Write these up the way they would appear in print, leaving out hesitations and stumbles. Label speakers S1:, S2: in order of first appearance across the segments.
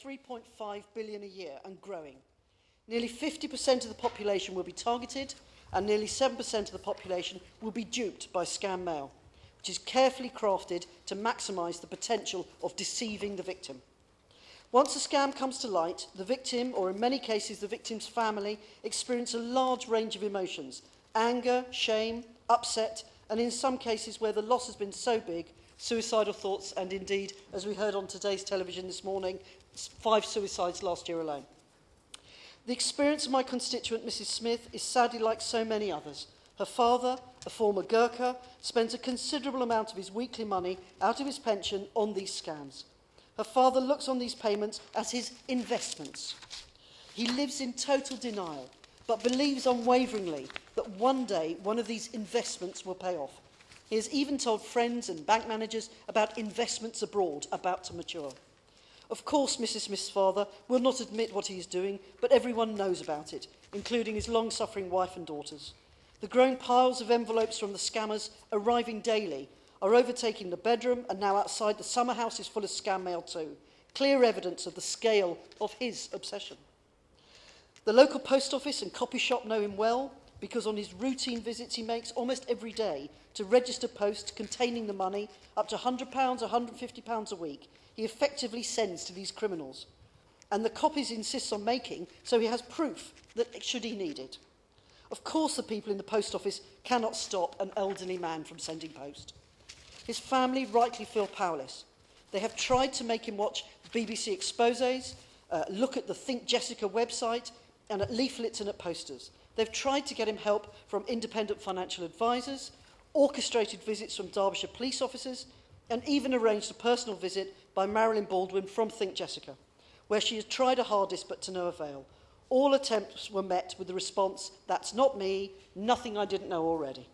S1: 3.5 billion a year and growing. Nearly 50% of the population will be targeted, and nearly 7% of the population will be duped by scam mail, which is carefully crafted to maximise the potential of deceiving the victim. Once a scam comes to light, the victim, or in many cases the victim's family, experience a large range of emotions: anger, shame, upset, and in some cases where the loss has been so big, suicidal thoughts, and indeed, as we heard on today's television this morning, 5 suicides last year alone. The experience of my constituent, Mrs. Smith, is sadly like so many others. Her father, a former Gurkha, spends a considerable amount of his weekly money out of his pension on these scams. Her father looks on these payments as his investments. He lives in total denial, but believes unwaveringly that one day one of these investments will pay off. He has even told friends and bank managers about investments abroad about to mature. Of course, Mrs. Smith's father will not admit what he is doing, but everyone knows about it, including his long-suffering wife and daughters. The growing piles of envelopes from the scammers arriving daily are overtaking the bedroom, and now outside the summer house is full of scam mail too. Clear evidence of the scale of his obsession. The local post office and copy shop know him well, because on his routine visits he makes almost every day to register posts containing the money, up to £100, £150 a week, he effectively sends to these criminals. And the copies he insists on making, so he has proof that should he need it. Of course the people in the post office cannot stop an elderly man from sending post. His family rightly feel powerless. They have tried to make him watch BBC exposés, look at the Think Jessica website, and at leaflets and at posters. They've tried to get him help from independent financial advisors, orchestrated visits from Derbyshire police officers, and even arranged a personal visit by Marilyn Baldwin from Think Jessica, where she has tried her hardest but to no avail. All attempts were met with the response, "That's not me, nothing I didn't know already."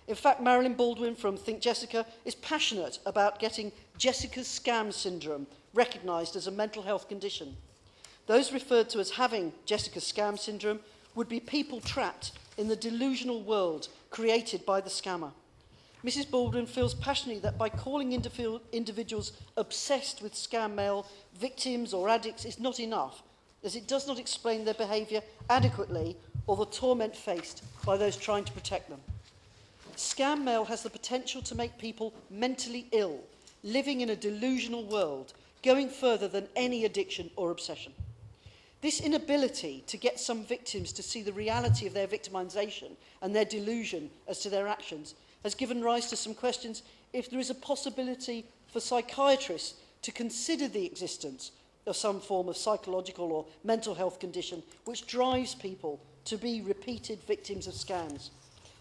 S1: In fact, Marilyn Baldwin from Think Jessica is passionate about getting Jessica's scam syndrome recognised as a mental health condition. Those referred to as having Jessica's scam syndrome would be people trapped in the delusional world created by the scammer. Mrs. Baldwin feels passionately that by calling individuals obsessed with scam mail victims or addicts is not enough, as it does not explain their behaviour adequately or the torment faced by those trying to protect them. Scam mail has the potential to make people mentally ill, living in a delusional world, going further than any addiction or obsession. This inability to get some victims to see the reality of their victimisation and their delusion as to their actions has given rise to some questions if there is a possibility for psychiatrists to consider the existence of some form of psychological or mental health condition which drives people to be repeated victims of scams.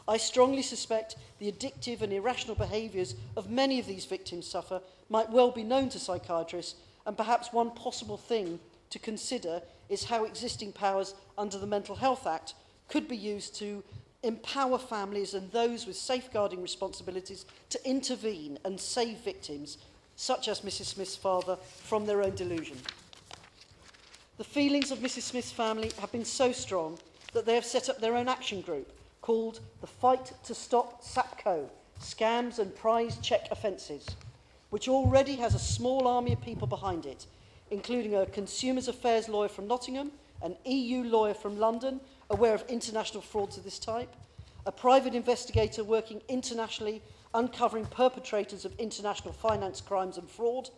S1: I strongly suspect the addictive and irrational behaviours of many of these victims suffer might well be known to psychiatrists, and perhaps one possible thing to consider is how existing powers under the Mental Health Act could be used to empower families and those with safeguarding responsibilities to intervene and save victims, such as Mrs. Smith's father, from their own delusion. The feelings of Mrs. Smith's family have been so strong that they have set up their own action group called the Fight to Stop SAPCO, Scams and Prize Check Offences, which already has a small army of people behind it, including a Consumers Affairs lawyer from Nottingham, an EU lawyer from London, aware of international frauds of this type, a private investigator working internationally, uncovering perpetrators of international finance crimes and fraud,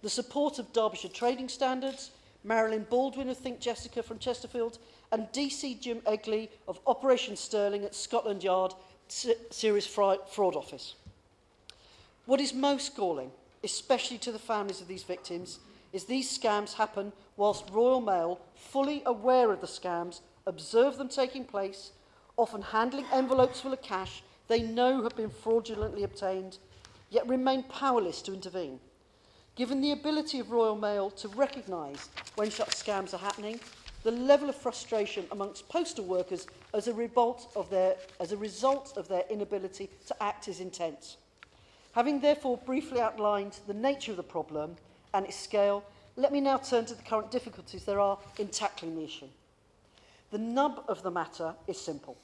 S1: the support of Derbyshire Trading Standards, Marilyn Baldwin of Think Jessica from Chesterfield, and DC Jim Egley of Operation Sterling at Scotland Yard Serious Fraud Office. What is most galling, especially to the families of these victims, is these scams happen whilst Royal Mail, fully aware of the scams, observe them taking place, often handling envelopes full of cash they know have been fraudulently obtained, yet remain powerless to intervene. Given the ability of Royal Mail to recognise when such scams are happening, the level of frustration amongst postal workers as a result of their inability to act is intense. Having therefore briefly outlined the nature of the problem and its scale, let me now turn to the current difficulties there are in tackling the issue. The nub of the matter is simple.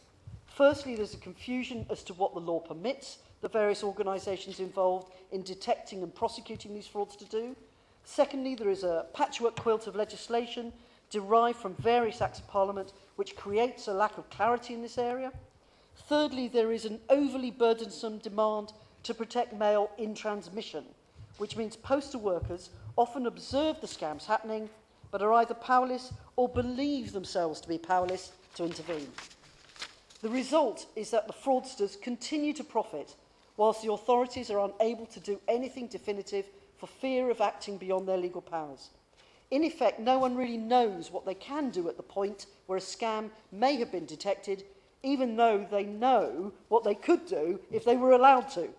S1: Firstly, there's a confusion as to what the law permits the various organisations involved in detecting and prosecuting these frauds to do. Secondly, there is a patchwork quilt of legislation derived from various acts of Parliament which creates a lack of clarity in this area. Thirdly, there is an overly burdensome demand to protect mail in transmission, which means postal workers often observe the scams happening but are either powerless or believe themselves to be powerless to intervene. The result is that the fraudsters continue to profit whilst the authorities are unable to do anything definitive for fear of acting beyond their legal powers. In effect, no one really knows what they can do at the point where a scam may have been detected, even though they know what they could do if they were allowed to.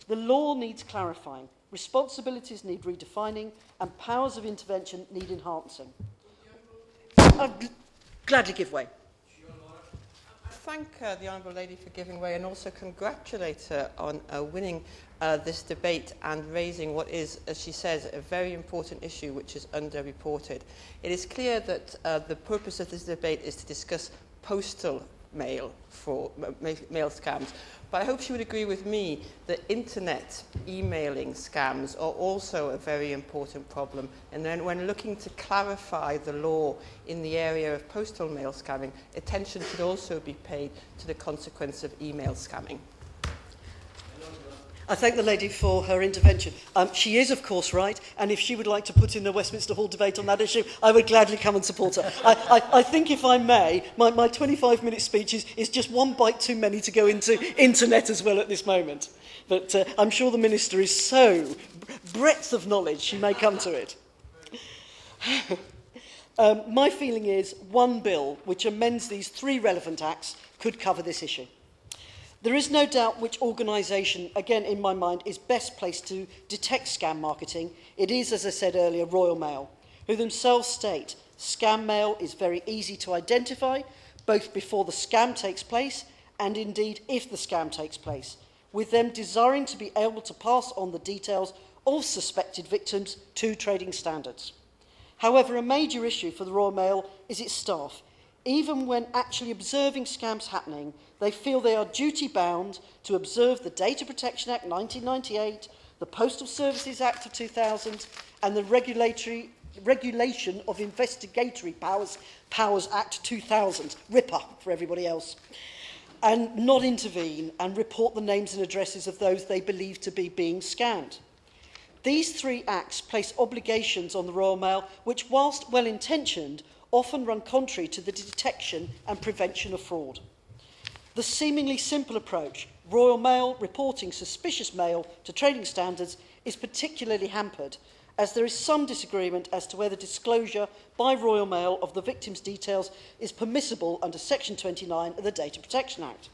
S1: The law needs clarifying, responsibilities need redefining, and powers of intervention need enhancing. I'd gladly give way.
S2: I thank the Honourable Lady for giving way and also congratulate her on winning this debate and raising what is, as she says, a very important issue which is underreported. It is clear that the purpose of this debate is to discuss postal mail scams. But I hope she would agree with me that internet emailing scams are also a very important problem. And then when looking to clarify the law in the area of postal mail scamming, attention should also be paid to the consequence of email scamming.
S1: I thank the lady for her intervention. She is, of course, right, and if she would like to put in the Westminster Hall debate on that issue, I would gladly come and support her. I think, if I may, my 25-minute speech is just one bite too many to go into internet as well at this moment. But I'm sure the Minister is so breadth of knowledge, she may come to it. My feeling is one bill which amends these 3 relevant acts could cover this issue. There is no doubt which organisation, again in my mind, is best placed to detect scam marketing. It is, as I said earlier, Royal Mail, who themselves state scam mail is very easy to identify, both before the scam takes place and indeed if the scam takes place, with them desiring to be able to pass on the details of suspected victims to trading standards. However, a major issue for the Royal Mail is its staff. Even when actually observing scams happening, they feel they are duty-bound to observe the Data Protection Act 1998, the Postal Services Act of 2000, and the Regulation of Investigatory Powers Act 2000, RIPA for everybody else, and not intervene and report the names and addresses of those they believe to be being scammed. These 3 acts place obligations on the Royal Mail which, whilst well-intentioned, often run contrary to the detection and prevention of fraud. The seemingly simple approach, Royal Mail reporting suspicious mail to trading standards, is particularly hampered, as there is some disagreement as to whether disclosure by Royal Mail of the victim's details is permissible under Section 29 of the Data Protection Act.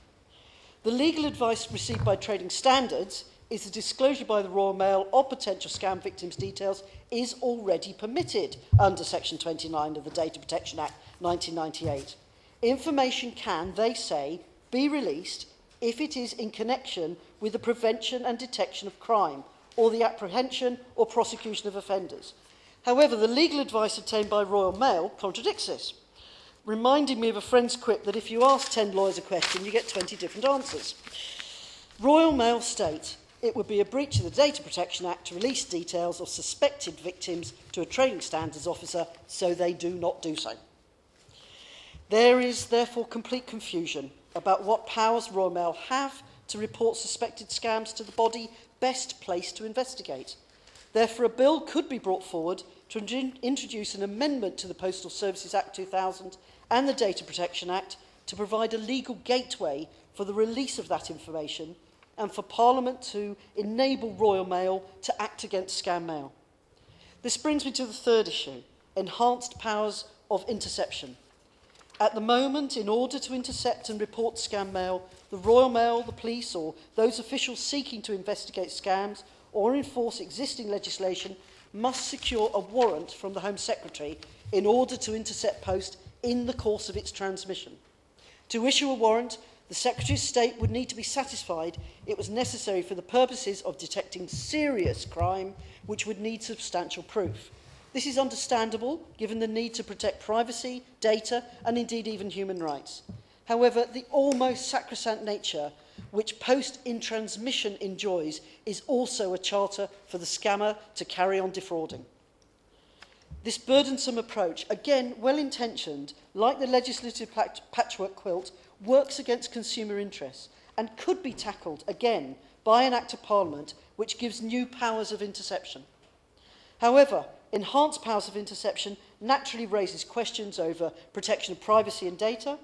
S1: The legal advice received by trading standards is the disclosure by the Royal Mail of potential scam victims' details is already permitted under Section 29 of the Data Protection Act 1998. Information can, they say, be released if it is in connection with the prevention and detection of crime or the apprehension or prosecution of offenders. However, the legal advice obtained by Royal Mail contradicts this, reminding me of a friend's quip that if you ask 10 lawyers a question, you get 20 different answers. Royal Mail state it would be a breach of the Data Protection Act to release details of suspected victims to a trading standards officer, so they do not do so. There is therefore complete confusion about what powers Royal Mail have to report suspected scams to the body best placed to investigate. Therefore, a bill could be brought forward to introduce an amendment to the Postal Services Act 2000 and the Data Protection Act to provide a legal gateway for the release of that information and for Parliament to enable Royal Mail to act against scam mail. This brings me to the 3rd issue, enhanced powers of interception. At the moment, in order to intercept and report scam mail, the Royal Mail, the police, or those officials seeking to investigate scams or enforce existing legislation must secure a warrant from the Home Secretary in order to intercept post in the course of its transmission. To issue a warrant, the Secretary of State would need to be satisfied it was necessary for the purposes of detecting serious crime, which would need substantial proof. This is understandable, given the need to protect privacy, data, and indeed even human rights. However, the almost sacrosanct nature which post in transmission enjoys is also a charter for the scammer to carry on defrauding. This burdensome approach, again well-intentioned, like the legislative patchwork quilt, works against consumer interests and could be tackled, again, by an Act of Parliament which gives new powers of interception. However, enhanced powers of interception naturally raises questions over protection of privacy and data.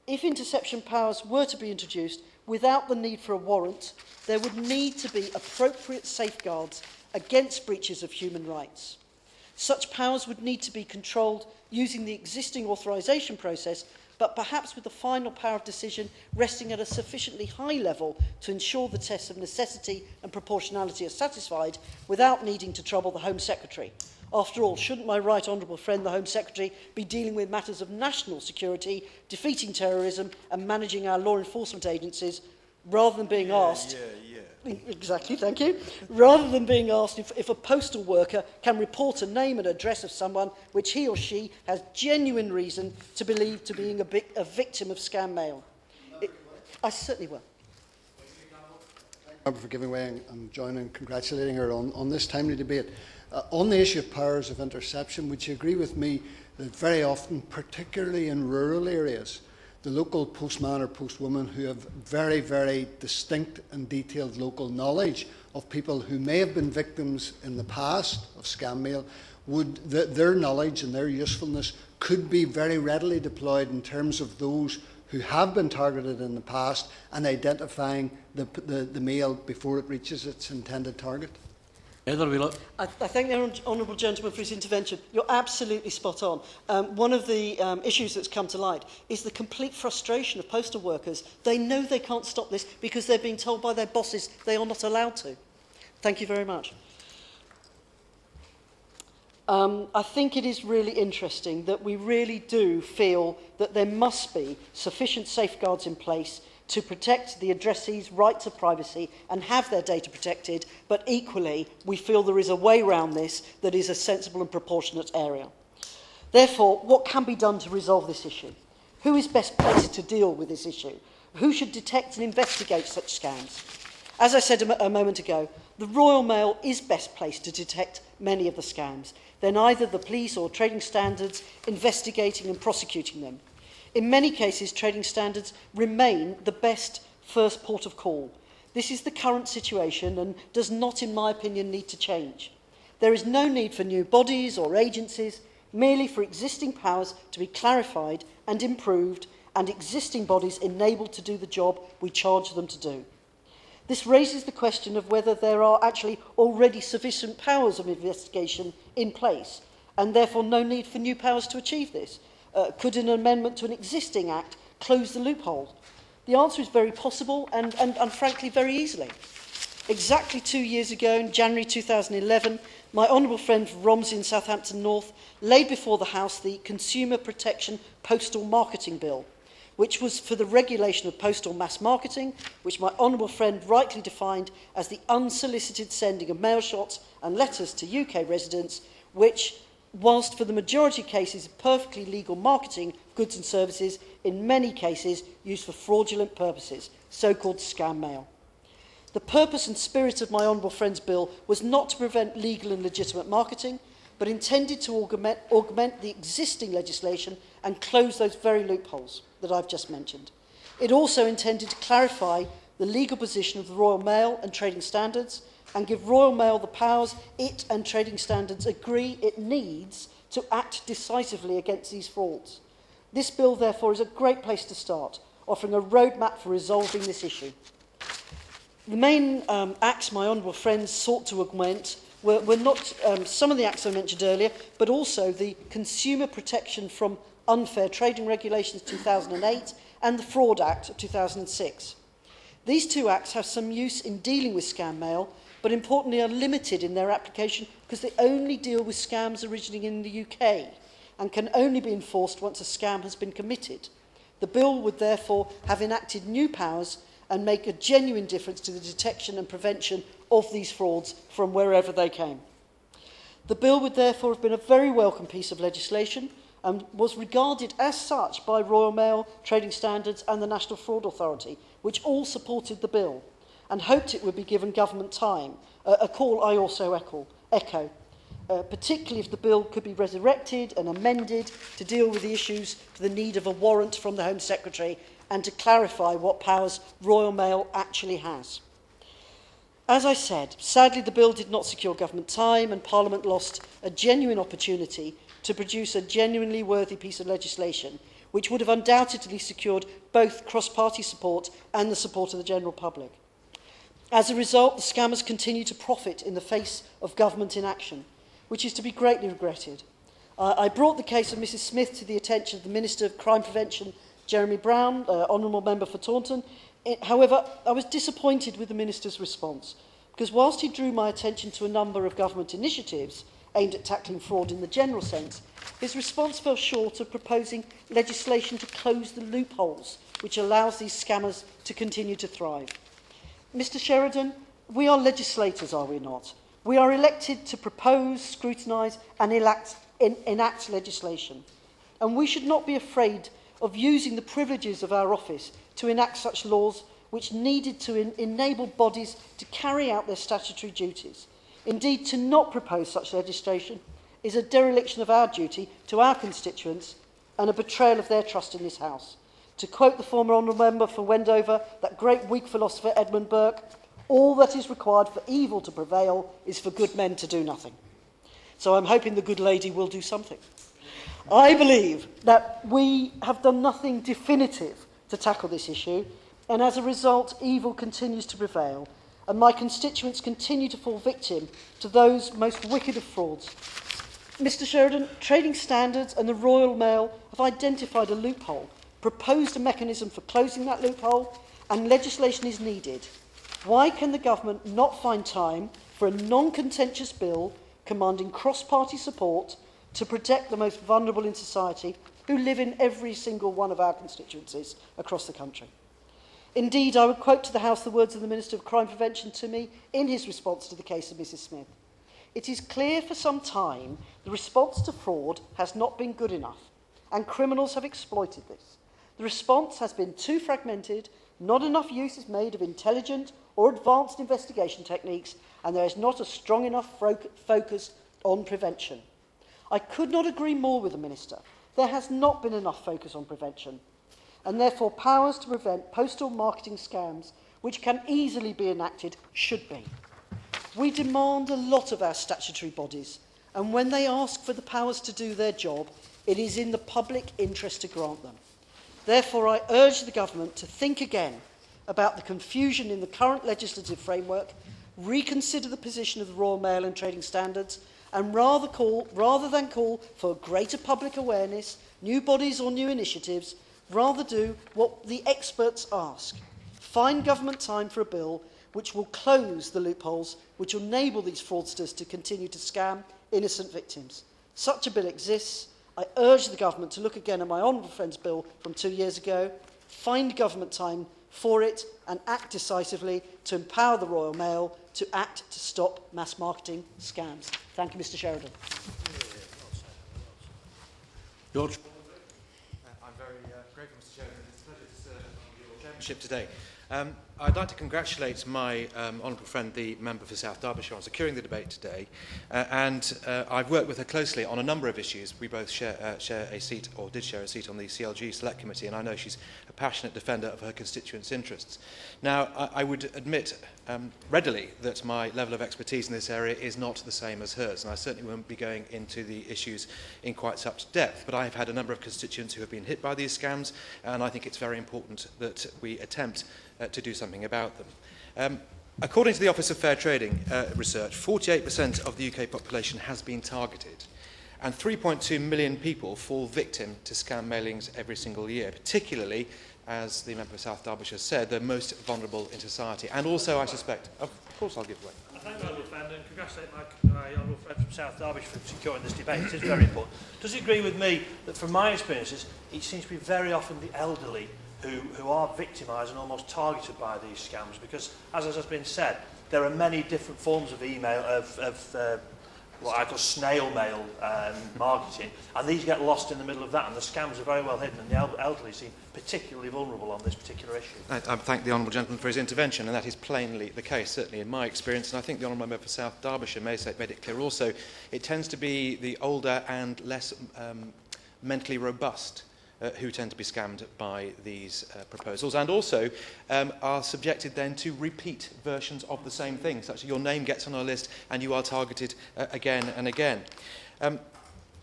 S1: If interception powers were to be introduced without the need for a warrant, there would need to be appropriate safeguards against breaches of human rights. Such powers would need to be controlled using the existing authorisation process, but perhaps with the final power of decision resting at a sufficiently high level to ensure the tests of necessity and proportionality are satisfied without needing to trouble the Home Secretary. After all, shouldn't my right honourable friend, the Home Secretary, be dealing with matters of national security, defeating terrorism and managing our law enforcement agencies rather than being asked... Exactly, thank you. Rather than being asked if a postal worker can report a name and address of someone which he or she has genuine reason to believe to being a victim of scam mail. I certainly will.
S3: Thank you for giving way and joining, congratulating her on this timely debate. On the issue of powers of interception, would you agree with me that very often, particularly in rural areas, the local postman or postwoman who have very, very distinct and detailed local knowledge of people who may have been victims in the past of scam mail, their knowledge and their usefulness could be very readily deployed in terms of those who have been targeted in the past and identifying the mail before it reaches its intended target?
S1: I thank the honourable gentleman for his intervention. You're absolutely spot on. One of the issues that's come to light is the complete frustration of postal workers. They know they can't stop this because they're being told by their bosses they are not allowed to. Thank you very much. I think it is really interesting that we really do feel that there must be sufficient safeguards in place to protect the addressee's right to privacy and have their data protected, but equally we feel there is a way around this that is a sensible and proportionate area. Therefore, what can be done to resolve this issue? Who is best placed to deal with this issue? Who should detect and investigate such scams? As I said a moment ago, the Royal Mail is best placed to detect many of the scams. Then either the police or trading standards investigating and prosecuting them. In many cases, trading standards remain the best first port of call. This is the current situation and does not, in my opinion, need to change. There is no need for new bodies or agencies, merely for existing powers to be clarified and improved and existing bodies enabled to do the job we charge them to do. This raises the question of whether there are actually already sufficient powers of investigation in place and therefore no need for new powers to achieve this. Could an amendment to an existing Act close the loophole? The answer is very possible and frankly very easily. Exactly 2 years ago, in January 2011, my honourable friend from Romsey in Southampton North laid before the House the Consumer Protection Postal Marketing Bill, which was for the regulation of postal mass marketing, which my honourable friend rightly defined as the unsolicited sending of mail shots and letters to UK residents, which, whilst for the majority of cases perfectly legal marketing goods and services, in many cases used for fraudulent purposes, so-called scam mail. The purpose and spirit of my honourable friend's bill was not to prevent legal and legitimate marketing, but intended to augment the existing legislation and close those very loopholes that I've just mentioned. It also intended to clarify the legal position of the Royal Mail and trading standards and give Royal Mail the powers it and trading standards agree it needs to act decisively against these frauds. This bill, therefore, is a great place to start, offering a roadmap for resolving this issue. The main acts my honourable friends sought to augment were not some of the acts I mentioned earlier, but also the Consumer Protection from Unfair Trading Regulations 2008 and the Fraud Act of 2006. These two acts have some use in dealing with scam mail, but importantly are limited in their application because they only deal with scams originating in the UK and can only be enforced once a scam has been committed. The bill would therefore have enacted new powers and make a genuine difference to the detection and prevention of these frauds from wherever they came. The bill would therefore have been a very welcome piece of legislation and was regarded as such by Royal Mail, Trading Standards and the National Fraud Authority, which all supported the bill and hoped it would be given government time, a call I also echo. particularly if the bill could be resurrected and amended to deal with the issues for the need of a warrant from the Home Secretary and to clarify what powers Royal Mail actually has. As I said, sadly the bill did not secure government time and Parliament lost a genuine opportunity to produce a genuinely worthy piece of legislation which would have undoubtedly secured both cross-party support and the support of the general public. As a result, the scammers continue to profit in the face of government inaction, which is to be greatly regretted. I brought the case of Mrs Smith to the attention of the Minister of Crime Prevention, Jeremy Brown, Honourable Member for Taunton. However, I was disappointed with the Minister's response, because whilst he drew my attention to a number of government initiatives aimed at tackling fraud in the general sense, his response fell short of proposing legislation to close the loopholes which allows these scammers to continue to thrive. Mr Sheridan, we are legislators, are we not? We are elected to propose, scrutinise and enact legislation. And we should not be afraid of using the privileges of our office to enact such laws which needed to enable bodies to carry out their statutory duties. Indeed, to not propose such legislation is a dereliction of our duty to our constituents and a betrayal of their trust in this House. To quote the former Honourable Member for Wendover, that great Whig philosopher Edmund Burke, all that is required for evil to prevail is for good men to do nothing. So I'm hoping the good lady will do something. I believe that we have done nothing definitive to tackle this issue, and as a result, evil continues to prevail, and my constituents continue to fall victim to those most wicked of frauds. Mr Sheridan, Trading Standards and the Royal Mail have identified a loophole, proposed a mechanism for closing that loophole, and legislation is needed. Why can the government not find time for a non-contentious bill commanding cross-party support to protect the most vulnerable in society who live in every single one of our constituencies across the country? Indeed, I would quote to the House the words of the Minister of Crime Prevention to me in his response to the case of Mrs Smith. It is clear for some time the response to fraud has not been good enough, and criminals have exploited this. The response has been too fragmented, not enough use is made of intelligent or advanced investigation techniques, and there is not a strong enough focus on prevention. I could not agree more with the Minister. There has not been enough focus on prevention, and therefore powers to prevent postal marketing scams, which can easily be enacted, should be. We demand a lot of our statutory bodies, and when they ask for the powers to do their job, it is in the public interest to grant them. Therefore, I urge the government to think again about the confusion in the current legislative framework, reconsider the position of the Royal Mail and Trading Standards, and rather than call for greater public awareness, new bodies or new initiatives, rather do what the experts ask. Find government time for a bill which will close the loopholes which will enable these fraudsters to continue to scam innocent victims. Such a bill exists. I urge the government to look again at my honourable friend's bill from 2 years ago, find government time for it and act decisively to empower the Royal Mail to act to stop mass marketing scams. Thank you, Mr Sheridan.
S4: George. I'm very grateful, Mr Chairman. It's a pleasure to serve on your chairmanship today. I'd like to congratulate my honourable friend, the member for South Derbyshire, on securing the debate today. I've worked with her closely on a number of issues. We both share a seat, or did share a seat, on the CLG Select Committee, and I know she's a passionate defender of her constituents' interests. Now, I would admit readily that my level of expertise in this area is not the same as hers, and I certainly won't be going into the issues in quite such depth, but I have had a number of constituents who have been hit by these scams, and I think it's very important that we attempt to do something about them. According to the Office of Fair Trading research, 48% of the UK population has been targeted, and 3.2 million people fall victim to scam mailings every single year, particularly, as the member of South Derbyshire said, the most vulnerable in society. And also, I suspect, of course I'll give way.
S5: I thank the honourable friend and congratulate my honourable friend from South Derbyshire for securing this debate. It is very important. Does he agree with me that from my experiences, it seems to be very often the elderly who are victimised and almost targeted by these scams? Because, as has been said, there are many different forms of email, of what I call snail mail marketing, and these get lost in the middle of that, and the scams are very well hidden, and the elderly seem particularly vulnerable on this particular issue.
S4: I thank the Honourable Gentleman for his intervention, and that is plainly the case, certainly in my experience, and I think the Honourable Member for South Derbyshire made it clear also. It tends to be the older and less mentally robust who tend to be scammed by these proposals, and also are subjected then to repeat versions of the same thing, such that your name gets on our list and you are targeted again and again.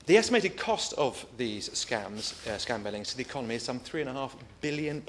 S4: The estimated cost of these scam mailings to the economy is some £3.5 billion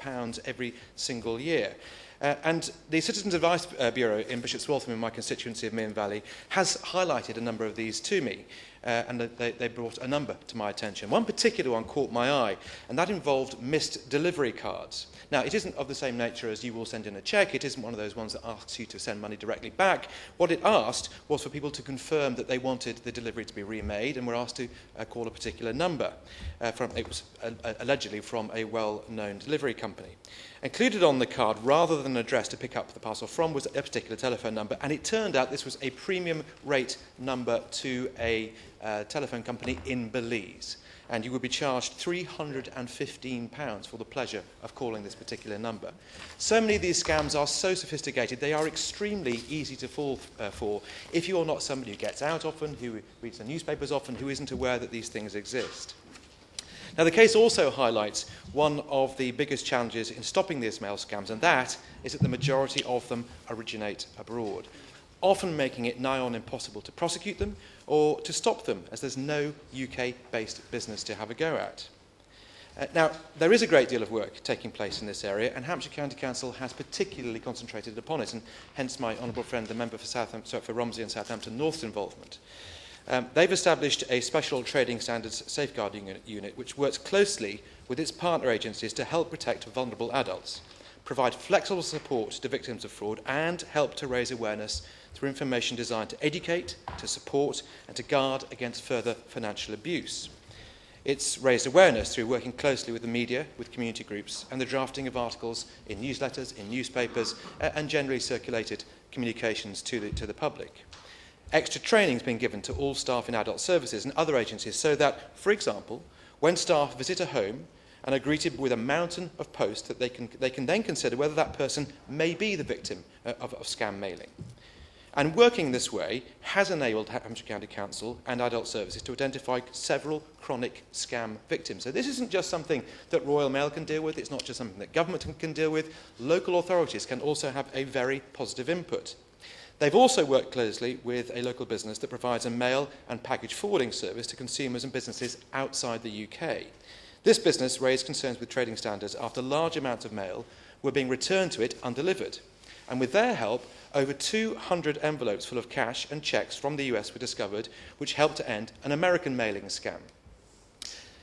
S4: every single year. And the Citizens Advice Bureau in Bishop's Waltham, in my constituency of Mearn Valley, has highlighted a number of these to me, and they brought a number to my attention. One particular one caught my eye, and that involved missed delivery cards. Now, it isn't of the same nature as you will send in a cheque. It isn't one of those ones that asks you to send money directly back. What it asked was for people to confirm that they wanted the delivery to be remade, and were asked to call a particular number. It was allegedly from a well-known delivery company. Included on the card, rather than an address to pick up the parcel from, was a particular telephone number, and it turned out this was a premium rate number to a telephone company in Belize, and you would be charged £315 for the pleasure of calling this particular number. So many of these scams are so sophisticated, they are extremely easy to fall for if you're not somebody who gets out often, who reads the newspapers often, who isn't aware that these things exist. Now, the case also highlights one of the biggest challenges in stopping these mail scams, and that is that the majority of them originate abroad, often making it nigh on impossible to prosecute them or to stop them, as there's no UK-based business to have a go at. Now, there is a great deal of work taking place in this area, and Hampshire County Council has particularly concentrated upon it, and hence my honourable friend, the member for Romsey and Southampton North's involvement. They've established a special trading standards safeguarding unit which works closely with its partner agencies to help protect vulnerable adults, provide flexible support to victims of fraud, and help to raise awareness through information designed to educate, to support, and to guard against further financial abuse. It's raised awareness through working closely with the media, with community groups, and the drafting of articles in newsletters, in newspapers, and generally circulated communications to the public. Extra training has been given to all staff in adult services and other agencies so that, for example, when staff visit a home and are greeted with a mountain of posts, that they can then consider whether that person may be the victim of scam mailing. And working this way has enabled Hampshire County Council and adult services to identify several chronic scam victims. So this isn't just something that Royal Mail can deal with, it's not just something that government can deal with. Local authorities can also have a very positive input. They've also worked closely with a local business that provides a mail and package forwarding service to consumers and businesses outside the UK. This business raised concerns with trading standards after large amounts of mail were being returned to it undelivered. And with their help, over 200 envelopes full of cash and cheques from the US were discovered, which helped to end an American mailing scam.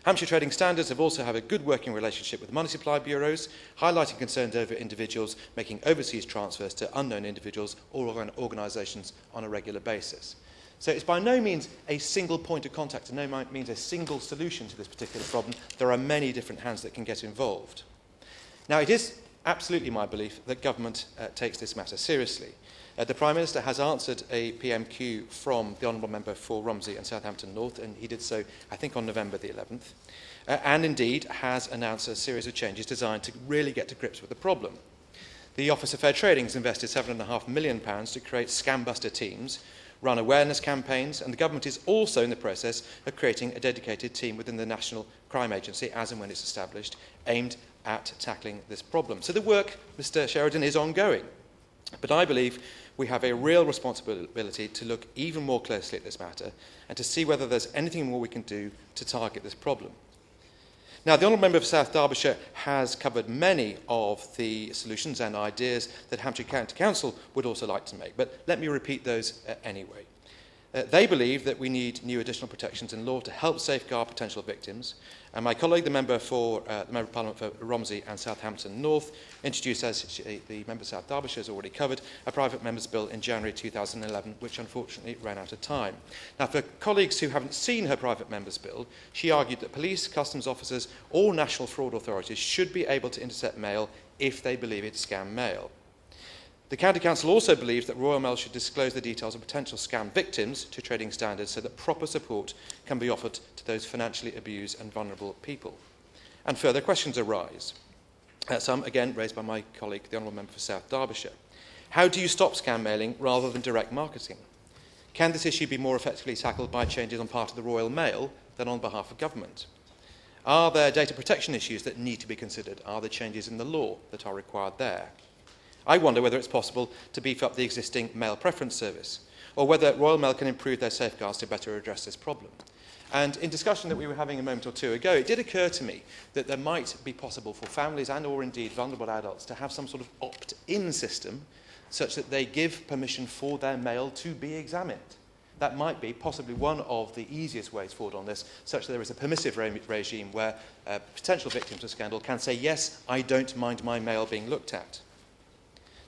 S4: Hampshire Trading Standards have also had a good working relationship with money supply bureaus, highlighting concerns over individuals making overseas transfers to unknown individuals or organisations on a regular basis. So it's by no means a single point of contact, and no means a single solution to this particular problem. There are many different hands that can get involved. Now, it is absolutely my belief that government takes this matter seriously. The Prime Minister has answered a PMQ from the Honourable Member for Romsey and Southampton North, and he did so, I think, on November the 11th, and indeed has announced a series of changes designed to really get to grips with the problem. The Office of Fair Trading has invested £7.5 million to create scam-buster teams, run awareness campaigns, and the government is also in the process of creating a dedicated team within the National Crime Agency, as and when it's established, aimed at tackling this problem. So the work, Mr. Sheridan, is ongoing. But I believe we have a real responsibility to look even more closely at this matter and to see whether there's anything more we can do to target this problem. Now, the Honourable Member for South Derbyshire has covered many of the solutions and ideas that Hampshire County Council would also like to make, but let me repeat those anyway. They believe that we need new additional protections in law to help safeguard potential victims. And my colleague, the Member of Parliament for Romsey and Southampton North, introduced, as the Member of South Derbyshire has already covered, a private member's bill in January 2011, which unfortunately ran out of time. Now, for colleagues who haven't seen her private member's bill, she argued that police, customs officers, or national fraud authorities should be able to intercept mail if they believe it's scam mail. The County Council also believes that Royal Mail should disclose the details of potential scam victims to trading standards so that proper support can be offered to those financially abused and vulnerable people. And further questions arise. Some, again, raised by my colleague, the Honourable Member for South Derbyshire. How do you stop scam mailing rather than direct marketing? Can this issue be more effectively tackled by changes on part of the Royal Mail than on behalf of government? Are there data protection issues that need to be considered? Are there changes in the law that are required there? I wonder whether it's possible to beef up the existing mail preference service, or whether Royal Mail can improve their safeguards to better address this problem. And in discussion that we were having a moment or two ago, it did occur to me that there might be possible for families and or indeed vulnerable adults to have some sort of opt-in system such that they give permission for their mail to be examined. That might be possibly one of the easiest ways forward on this, such that there is a permissive regime where potential victims of scandal can say, yes, I don't mind my mail being looked at.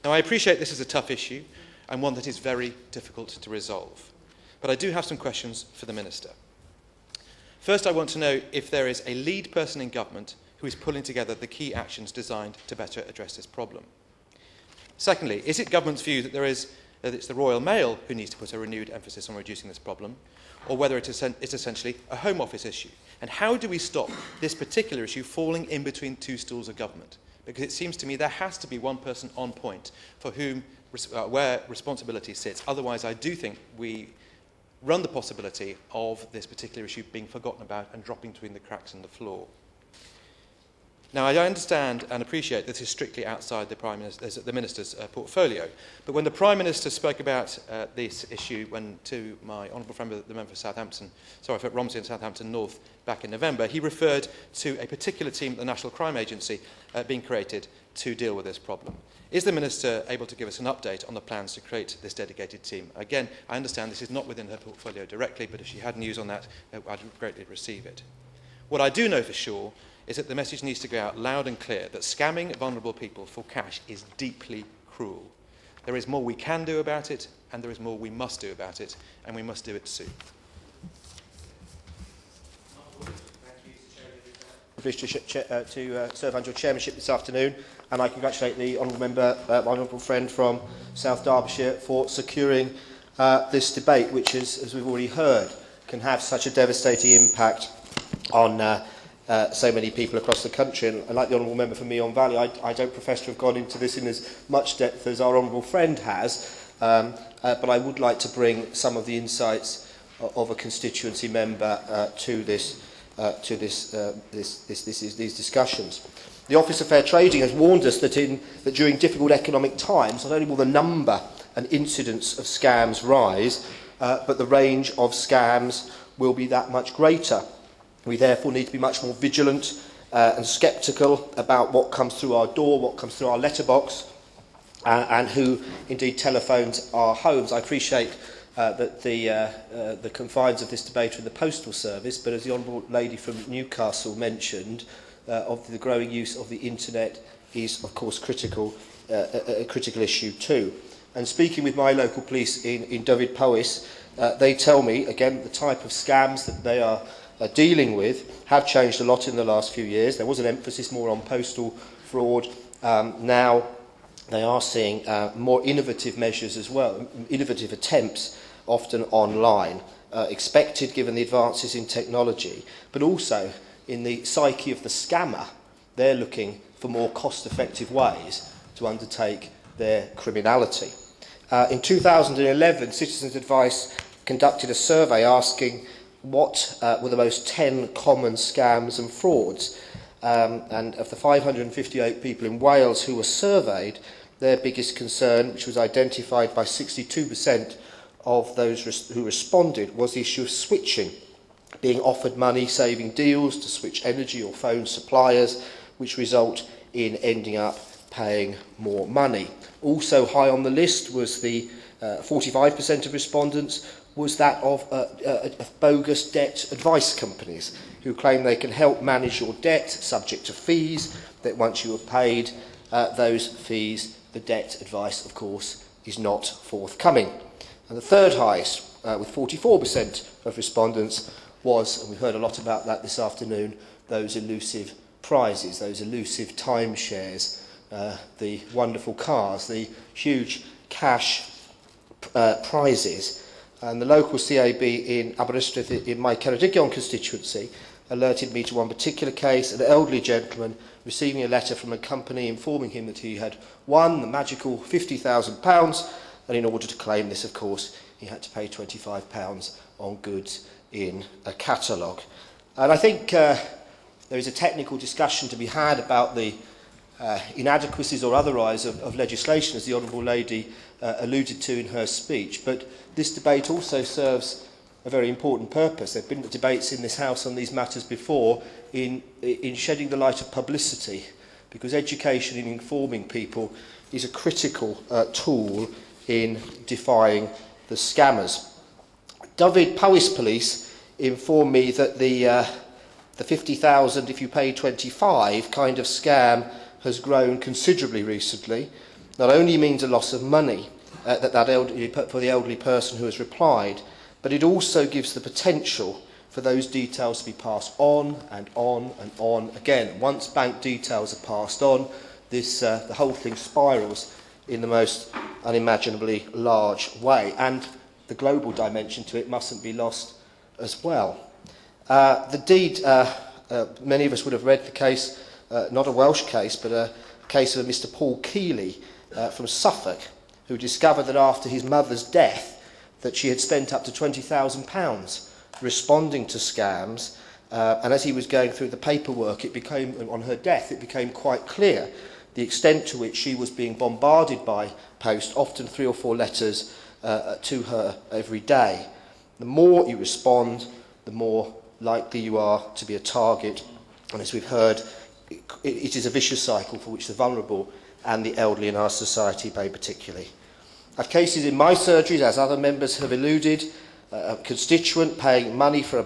S4: Now, I appreciate this is a tough issue and one that is very difficult to resolve. But I do have some questions for the Minister. First, I want to know if there is a lead person in government who is pulling together the key actions designed to better address this problem. Secondly, is it government's view that it's the Royal Mail who needs to put a renewed emphasis on reducing this problem, or whether it's essentially a Home Office issue? And how do we stop this particular issue falling in between two stools of government? Because it seems to me there has to be one person on point for whom where responsibility sits. Otherwise, I do think we run the possibility of this particular issue being forgotten about and dropping between the cracks in the floor. Now, I understand and appreciate this is strictly outside the Minister's portfolio, but when the Prime Minister spoke about this issue to my honourable friend, the member for Romsey and Southampton North, back in November, he referred to a particular team at the National Crime Agency being created to deal with this problem. Is the Minister able to give us an update on the plans to create this dedicated team? Again, I understand this is not within her portfolio directly, but if she had news on that, I'd greatly receive it. What I do know for sure is that the message needs to go out loud and clear that scamming vulnerable people for cash is deeply cruel. There is more we can do about it, and there is more we must do about it, and we must do it soon.
S6: Privileged to serve under your chairmanship this afternoon, and I congratulate the honourable member, my honourable friend from South Derbyshire, for securing this debate, which is, as we've already heard, can have such a devastating impact on so many people across the country. And like the honourable member for Meon Valley, I don't profess to have gone into this in as much depth as our honourable friend has, but I would like to bring some of the insights of a constituency member to these discussions. The Office of Fair Trading has warned us that during difficult economic times, not only will the number and incidence of scams rise, but the range of scams will be that much greater. We therefore need to be much more vigilant and sceptical about what comes through our door, what comes through our letterbox, and who indeed telephones our homes. I appreciate that the confines of this debate are in the postal service, but as the honourable lady from Newcastle mentioned, of the growing use of the internet is of course a critical issue too. And speaking with my local police in Dyfed-Powys, they tell me again the type of scams that they are dealing with have changed a lot in the last few years. There was an emphasis more on postal fraud. Now they are seeing more innovative measures as well, innovative attempts, often online, expected given the advances in technology, but also in the psyche of the scammer. They're looking for more cost-effective ways to undertake their criminality. In 2011, Citizens Advice conducted a survey asking what were the most 10 common scams and frauds. And of the 558 people in Wales who were surveyed, their biggest concern, which was identified by 62% of those who responded, was the issue of switching, being offered money-saving deals to switch energy or phone suppliers, which result in ending up paying more money. Also high on the list was the 45% of respondents was that of bogus debt advice companies who claim they can help manage your debt subject to fees, that once you have paid those fees, the debt advice, of course, is not forthcoming. And the third highest, with 44% of respondents, was, and we heard a lot about that this afternoon, those elusive prizes, those elusive timeshares the wonderful cars, the huge cash prizes. And the local CAB in Aberystwyth, in my Ceredigion constituency, alerted me to one particular case, an elderly gentleman receiving a letter from a company informing him that he had won the magical £50,000, and in order to claim this, of course, he had to pay £25 on goods in a catalogue. And I think there is a technical discussion to be had about the inadequacies or otherwise of legislation, as the Honourable Lady alluded to in her speech. But this debate also serves a very important purpose. There have been debates in this House on these matters before in shedding the light of publicity, because education in informing people is a critical tool in defying the scammers. Dyfed Powys Police informed me that the 50,000 if you pay 25 kind of scam has grown considerably recently. Not only means a loss of money for the elderly person who has replied, but it also gives the potential for those details to be passed on and on and on again. Once bank details are passed on, the whole thing spirals in the most unimaginably large way, and the global dimension to it mustn't be lost as well. The deed, many of us would have read the case, not a Welsh case, but a case of Mr Paul Keeley from Suffolk, who discovered that after his mother's death that she had spent up to £20,000 responding to scams, and as he was going through the paperwork on her death, it became quite clear the extent to which she was being bombarded by post, often 3 or 4 letters to her every day. The more you respond, the more likely you are to be a target, and as we've heard, it is a vicious cycle for which the vulnerable and the elderly in our society pay particularly. I have cases in my surgeries, as other members have alluded, a constituent paying money for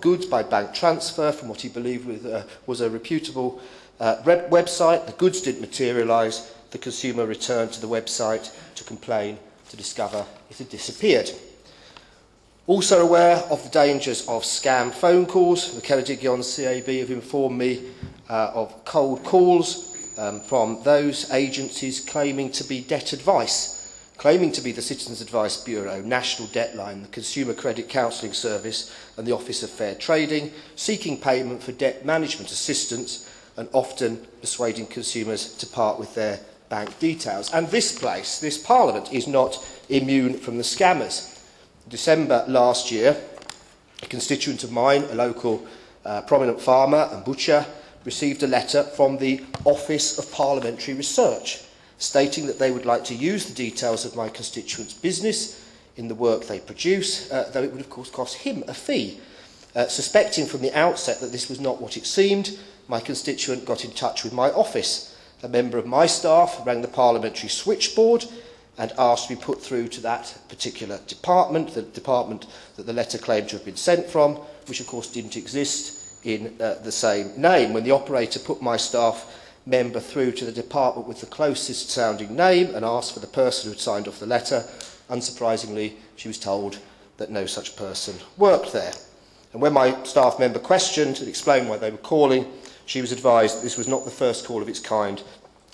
S6: goods by bank transfer from what he believed was a reputable website. The goods didn't materialise. The consumer returned to the website to complain, to discover it had disappeared. Also aware of the dangers of scam phone calls, the Ceredigion CAB have informed me of cold calls from those agencies claiming to be debt advice, claiming to be the Citizens Advice Bureau, National Debt Line, the Consumer Credit Counselling Service and the Office of Fair Trading, seeking payment for debt management assistance and often persuading consumers to part with their bank details. And this Parliament, is not immune from the scammers. In December last year, a constituent of mine, a local prominent farmer and butcher, received a letter from the Office of Parliamentary Research stating that they would like to use the details of my constituent's business in the work they produce, though it would of course cost him a fee. Suspecting from the outset that this was not what it seemed, my constituent got in touch with my office. A member of my staff rang the parliamentary switchboard and asked to be put through to that particular department, the department that the letter claimed to have been sent from, which of course didn't exist in the same name. When the operator put my staff member through to the department with the closest sounding name and asked for the person who had signed off the letter, unsurprisingly, she was told that no such person worked there. And when my staff member questioned and explained why they were calling, she was advised that this was not the first call of its kind,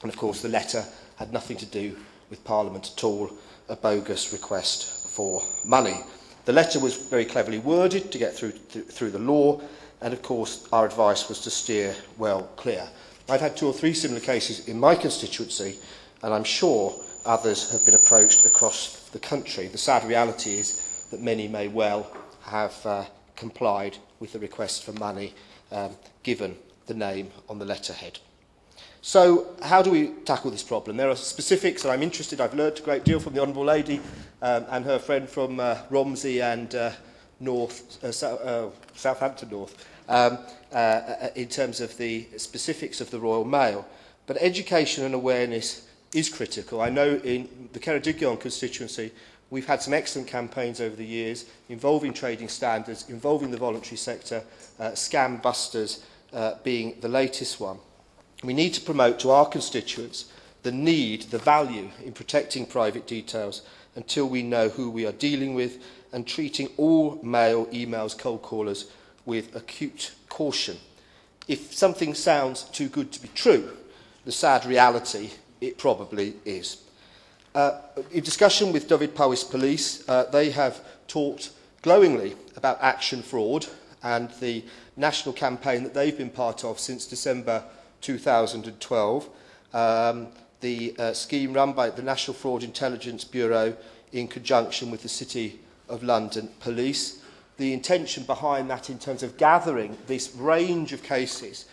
S6: and of course the letter had nothing to do with Parliament at all, a bogus request for money. The letter was very cleverly worded to get through the law, and of course our advice was to steer well clear. I've had 2 or 3 similar cases in my constituency, and I'm sure others have been approached across the country. The sad reality is that many may well have complied with the request for money given the name on the letterhead. So how do we tackle this problem? There are specifics, and I'm interested. I've learnt a great deal from the Honourable Lady and her friend from Romsey and Southampton North in terms of the specifics of the Royal Mail. But education and awareness is critical. I know in the Ceredigion constituency we've had some excellent campaigns over the years involving trading standards, involving the voluntary sector, Scam Busters being the latest one. We need to promote to our constituents the need, the value in protecting private details until we know who we are dealing with, and treating all mail, emails, cold callers with acute caution. If something sounds too good to be true, the sad reality, it probably is. In discussion with Dyfed-Powys Police, they have talked glowingly about Action Fraud and the national campaign that they've been part of since December 2012, the scheme run by the National Fraud Intelligence Bureau in conjunction with the City of London Police. The intention behind that in terms of gathering this range of cases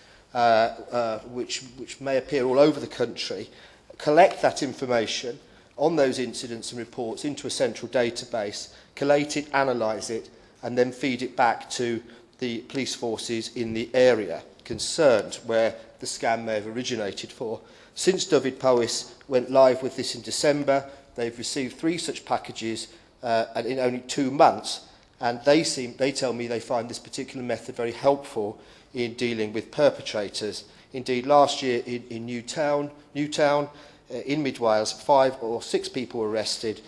S6: which may appear all over the country, collect that information on those incidents and reports into a central database, collate it, analyse it, and then feed it back to the police forces in the area concerned where the scam may have originated for. Since Dyfed-Powys went live with this in December, they've received 3 such packages in only 2 months, and they tell me they find this particular method very helpful in dealing with perpetrators. Indeed, last year in Newtown, in Mid Wales, 5 or 6 people were arrested,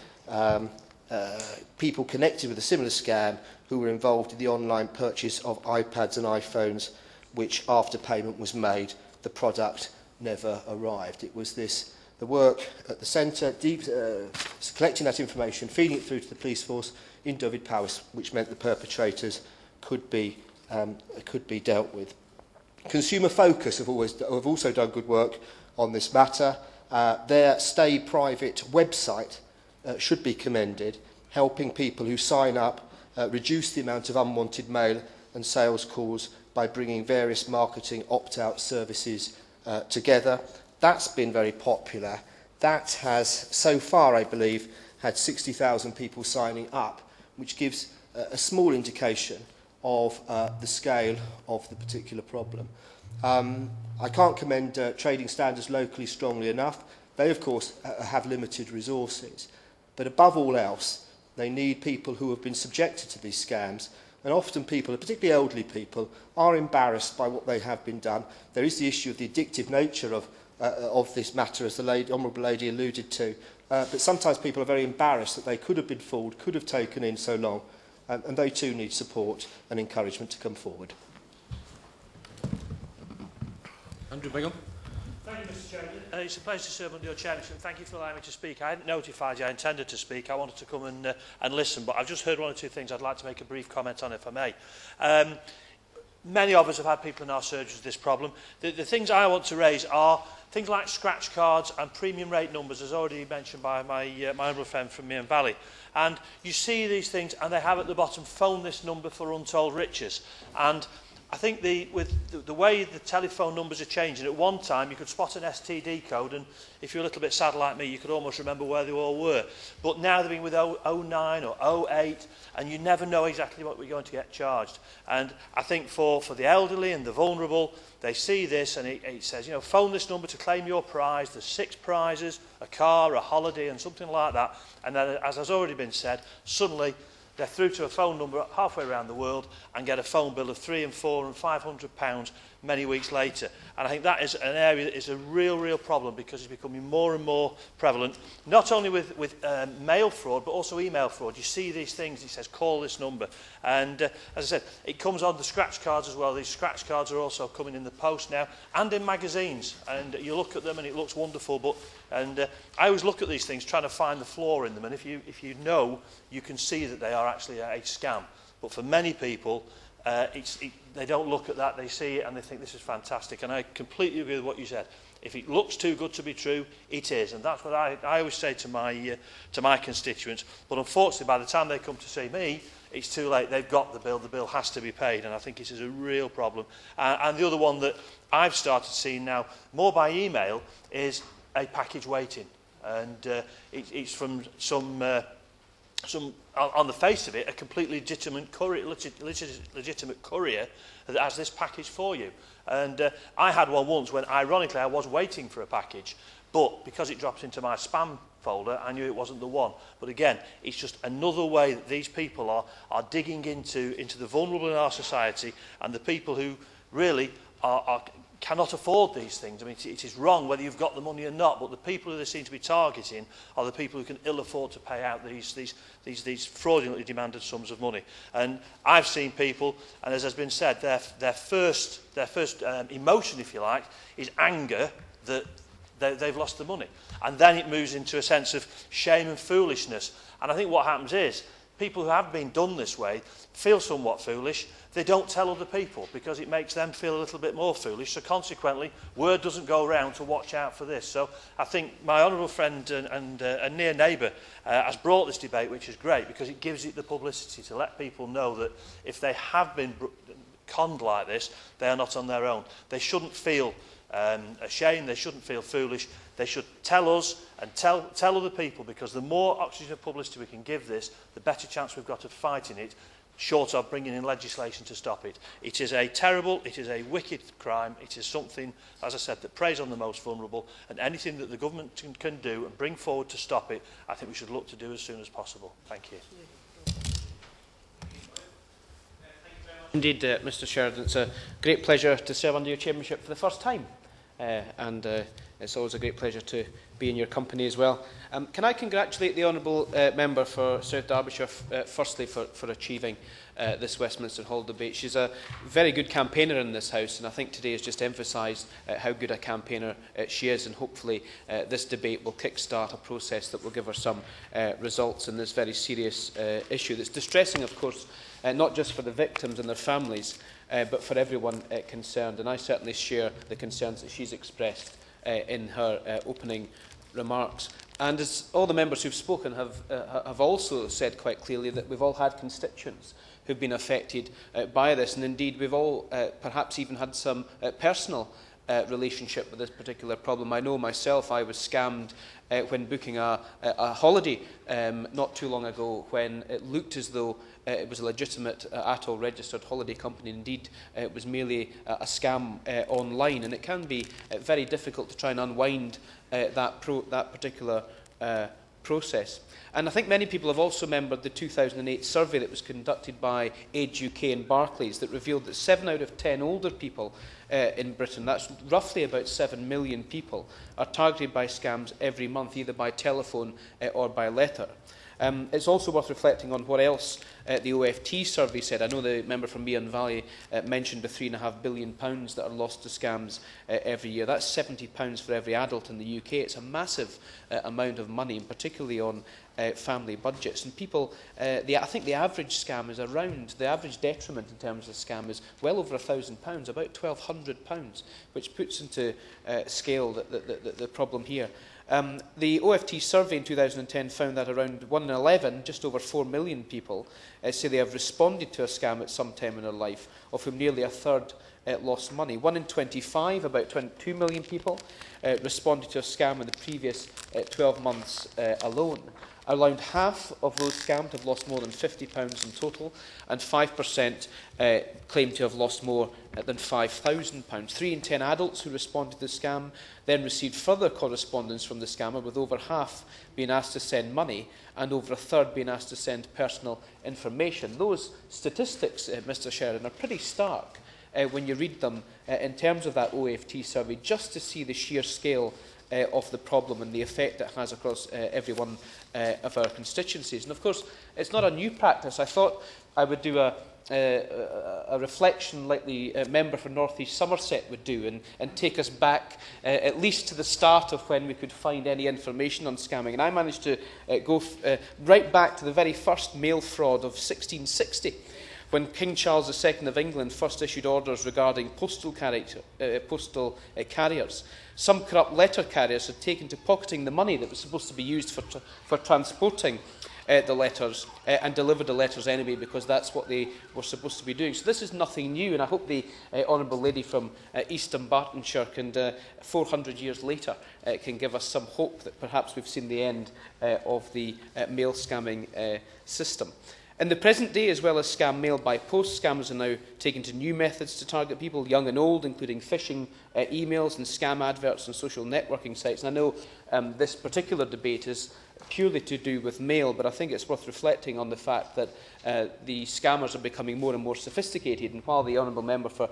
S6: people connected with a similar scam who were involved in the online purchase of iPads and iPhones, which after payment was made, the product never arrived. It was the work at the centre, collecting that information, feeding it through to the police force in Dyfed-Powys, which meant the perpetrators could be dealt with. Consumer Focus have also done good work on this matter. Their Stay Private website should be commended, helping people who sign up reduce the amount of unwanted mail and sales calls by bringing various marketing opt-out services together. That's been very popular. That has, so far, I believe, had 60,000 people signing up, which gives a small indication of the scale of the particular problem. I can't commend trading standards locally strongly enough. They, of course, have limited resources. But above all else, they need people who have been subjected to these scams. And often people, particularly elderly people, are embarrassed by what they have been done. There is the issue of the addictive nature of this matter, as the Honourable Lady alluded to. But sometimes people are very embarrassed that they could have been fooled, could have taken in so long. And they too need support and encouragement to come forward.
S4: Andrew Bingham.
S5: Thank you, Mr. Chairman. It's a pleasure to serve under your chairmanship. Thank you for allowing me to speak. I hadn't notified you I intended to speak. I wanted to come and listen, but I've just heard 1 or 2 things I'd like to make a brief comment on, if I may. Many of us have had people in our surgeries with this problem. The things I want to raise are things like scratch cards and premium rate numbers, as already mentioned by my honourable friend from Meon Valley. And you see these things, and they have at the bottom, phone this number for untold riches. And I think with the way the telephone numbers are changing, at one time you could spot an STD code, and if you're a little bit sad like me, you could almost remember where they all were. But now they're being with 09 or 08, and you never know exactly what we're going to get charged. And I think for the elderly and the vulnerable, they see this and it says, you know, phone this number to claim your prize. There's 6 prizes, a car, a holiday, and something like that. And then, as has already been said, suddenly they're through to a phone number halfway around the world and get a phone bill of £300 and £400 and £500 many weeks later. And I think that is an area that is a real problem, because it's becoming more and more prevalent, not only with mail fraud, but also email fraud. You see these things, it says, call this number. And as I said, it comes on the scratch cards as well. These scratch cards are also coming in the post now and in magazines. And you look at them and it looks wonderful, but I always look at these things trying to find the flaw in them. And if you know, you can see that they are actually a scam. But for many people, they don't look at that, they see it and they think this is fantastic. And I completely agree with what you said. If it looks too good to be true, it is. And that's what I always say to my constituents. But unfortunately, by the time they come to see me, it's too late. They've got the bill has to be paid. And I think it is a real problem. And the other one that I've started seeing now, more by email, is a package waiting. And it's from some on the face of it, a completely legitimate courier that has this package for you. And I had one once when, ironically, I was waiting for a package, but because it drops into my spam folder, I knew it wasn't the one. But again, it's just another way that these people are digging into the vulnerable in our society, and the people who really cannot afford these things. I mean, it is wrong whether you've got the money or not, but the people who they seem to be targeting are the people who can ill afford to pay out these fraudulently demanded sums of money. And I've seen people, and as has been said, their first emotion, if you like, is anger, that they've lost the money. And then it moves into a sense of shame and foolishness. And I think what happens is people who have been done this way feel somewhat foolish. They don't tell other people because it makes them feel a little bit more foolish. So consequently, word doesn't go around to watch out for this. So I think my honourable friend and near neighbour has brought this debate, which is great, because it gives it the publicity to let people know that if they have been conned like this, they are not on their own. They shouldn't feel ashamed, they shouldn't feel foolish. They should tell us and tell other people, because the more oxygen of publicity we can give this, the better chance we've got of fighting it, short of bringing in legislation to stop it. It is a terrible, it is a wicked crime. It is something, as I said, that preys on the most vulnerable, and anything that the government can do and bring forward to stop it, I think we should look to do as soon as possible. Thank you.
S7: Indeed, Mr Sheridan, it's a great pleasure to serve under your chairmanship for the first time, and it's always a great pleasure to be in your company as well. Can I congratulate the Honourable Member for South Derbyshire, firstly, for achieving this Westminster Hall debate. She's a very good campaigner in this House, and I think today has just emphasised how good a campaigner she is, and hopefully this debate will kick-start a process that will give her some results in this very serious issue that's distressing, of course, not just for the victims and their families, but for everyone concerned. And I certainly share the concerns that she's expressed in her opening remarks. And as all the members who've spoken have also said quite clearly, that we've all had constituents who've been affected by this, and indeed we've all perhaps even had some personal relationship with this particular problem. I know myself, I was scammed when booking a holiday not too long ago, when it looked as though it was a legitimate ATOL registered holiday company. Indeed, it was merely a scam online, and it can be very difficult to try and unwind that particular process. And I think many people have also remembered the 2008 survey that was conducted by Age UK and Barclays that revealed that 7 out of 10 older people in Britain, that's roughly about 7 million people, are targeted by scams every month, either by telephone or by letter. It's also worth reflecting on what else the OFT survey said. I know the member from Meon Valley mentioned the £3.5 billion that are lost to scams every year. That's £70 for every adult in the UK. It's a massive amount of money, and particularly on family budgets. And people, I think the average scam is around, the average detriment in terms of scam is well over £1,000, about £1,200, which puts into scale the problem here. The OFT survey in 2010 found that around 1 in 11, just over 4 million people, say they have responded to a scam at some time in their life, of whom nearly a third lost money. 1 in 25, about 22 million people, responded to a scam in the previous 12 months alone. Around half of those scammed have lost more than £50 in total, and 5% claim to have lost more than £5,000. 3 in 10 adults who responded to the scam then received further correspondence from the scammer, with over half being asked to send money and over a third being asked to send personal information. Those statistics, Mr Sheridan, are pretty stark when you read them in terms of that OFT survey, just to see the sheer scale of the problem and the effect it has across every one of our constituencies. And of course, it's not a new practice. I thought I would do a reflection like the member for North East Somerset would do, and take us back at least to the start of when we could find any information on scamming. And I managed to go right back to the very first mail fraud of 1660. When King Charles II of England first issued orders regarding postal carriers. Some corrupt letter carriers had taken to pocketing the money that was supposed to be used for transporting the letters and delivered the letters anyway, because that's what they were supposed to be doing. So this is nothing new, and I hope the Honourable Lady from East Dunbartonshire can, 400 years later, can give us some hope that perhaps we've seen the end of the mail scamming system. In the present day, as well as scam mail by post, scammers are now taking to new methods to target people, young and old, including phishing emails and scam adverts on social networking sites. And I know this particular debate is purely to do with mail, but I think it's worth reflecting on the fact that the scammers are becoming more and more sophisticated. And while the Honourable Member for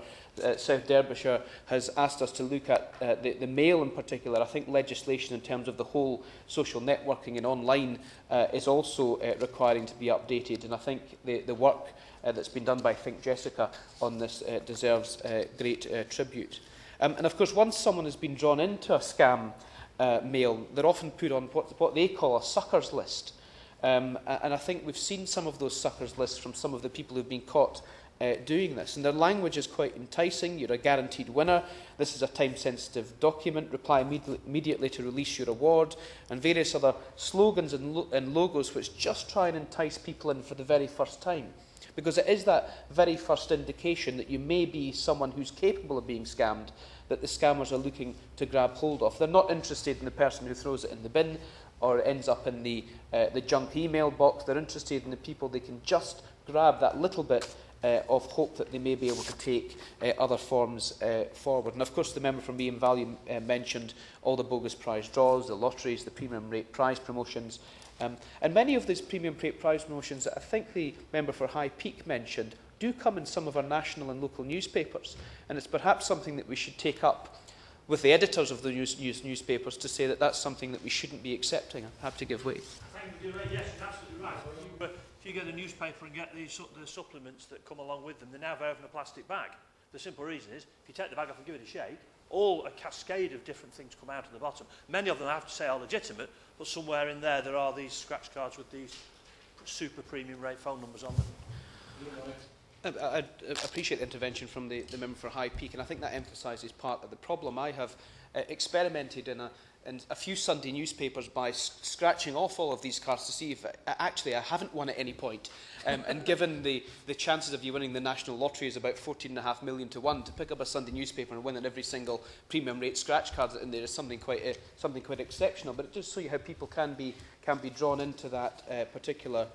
S7: South Derbyshire has asked us to look at the mail in particular, I think legislation in terms of the whole social networking and online is also requiring to be updated. And I think the work that's been done by Think Jessica on this deserves great tribute. And of course, once someone has been drawn into a scam mail, they're often put on what they call a suckers list. And I think we've seen some of those suckers lists from some of the people who've been caught doing this. And their language is quite enticing. You're a guaranteed winner. This is a time-sensitive document. Reply immediately to release your award. And various other slogans and logos which just try and entice people in for the very first time. Because it is that very first indication that you may be someone who's capable of being scammed that the scammers are looking to grab hold of. They're not interested in the person who throws it in the bin or ends up in the junk email box. They're interested in the people they can just grab that little bit of hope that they may be able to take other forms forward. And of course, the member from Mean Value mentioned all the bogus prize draws, the lotteries, the premium rate prize promotions. And many of these premium rate prize promotions that I think the member for High Peak mentioned do come in some of our national and local newspapers. And it's perhaps something that we should take up with the editors of the newspapers to say that that's something that we shouldn't be accepting. I have to give way.
S5: I think you're right. Yes, you're absolutely right. If you get the newspaper and get the supplements that come along with them, they're now there in a plastic bag. The simple reason is, if you take the bag off and give it a shake, a cascade of different things come out of the bottom. Many of them, I have to say, are legitimate, but somewhere in there are these scratch cards with these super premium rate phone numbers on them.
S7: I appreciate the intervention from the member for High Peak, and I think that emphasises part of the problem. I have experimented in a few Sunday newspapers by scratching off all of these cards to see if actually I haven't won at any point. And given the chances of you winning the national lottery is about 14.5 million to 1, to pick up a Sunday newspaper and win on every single premium rate scratch card in there is something quite exceptional. But it does show you how people can be drawn into that particular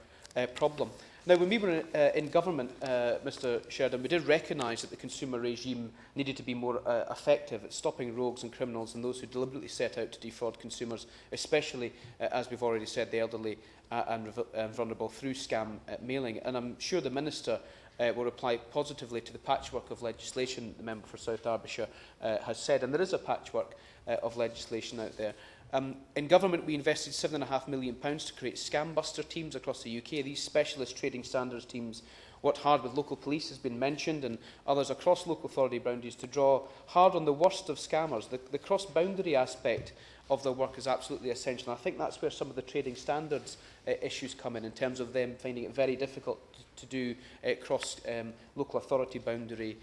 S7: problem. Now, when we were in government, Mr Sheridan, we did recognise that the consumer regime needed to be more effective at stopping rogues and criminals and those who deliberately set out to defraud consumers, especially, as we've already said, the elderly and vulnerable through scam mailing. And I'm sure the Minister will reply positively to the patchwork of legislation the member for South Derbyshire has said. And there is a patchwork of legislation out there. In government, we invested £7.5 million to create scam buster teams across the UK. These specialist trading standards teams worked hard with local police, has been mentioned, and others across local authority boundaries to draw hard on the worst of scammers. The cross-boundary aspect of their work is absolutely essential. And I think that's where some of the trading standards issues come in terms of them finding it very difficult to do cross-local authority boundary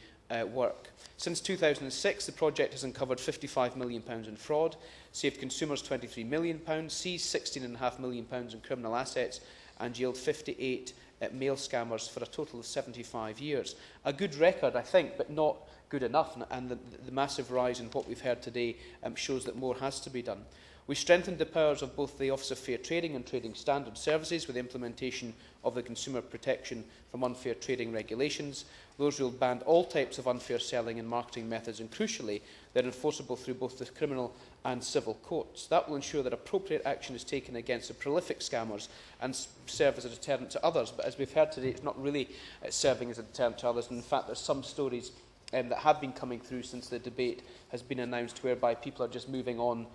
S7: work. Since 2006, the project has uncovered £55 million in fraud, saved consumers £23 million, seized £16.5 million in criminal assets, and jailed 58 mail scammers for a total of 75 years. A good record, I think, but not good enough. And the massive rise in what we've heard today shows that more has to be done. We strengthened the powers of both the Office of Fair Trading and Trading Standard Services with the implementation of the Consumer Protection from Unfair Trading Regulations. Those rules banned all types of unfair selling and marketing methods, and crucially, they're enforceable through both the criminal and civil courts. That will ensure that appropriate action is taken against the prolific scammers and serve as a deterrent to others. But as we've heard today, it's not really serving as a deterrent to others. And in fact, there's some stories that have been coming through since the debate has been announced, whereby people are just moving on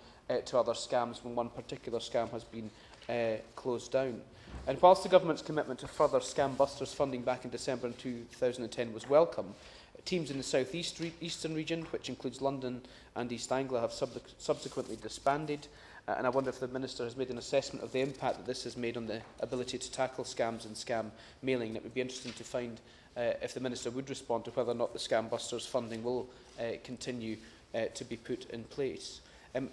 S7: to other scams when one particular scam has been closed down. And whilst the government's commitment to further scam busters funding back in December 2010 was welcome, teams in the South Eastern region, which includes London and East Anglia, have subsequently disbanded. And I wonder if the Minister has made an assessment of the impact that this has made on the ability to tackle scams and scam mailing. It would be interesting to find if the Minister would respond to whether or not the scam busters funding will continue to be put in place.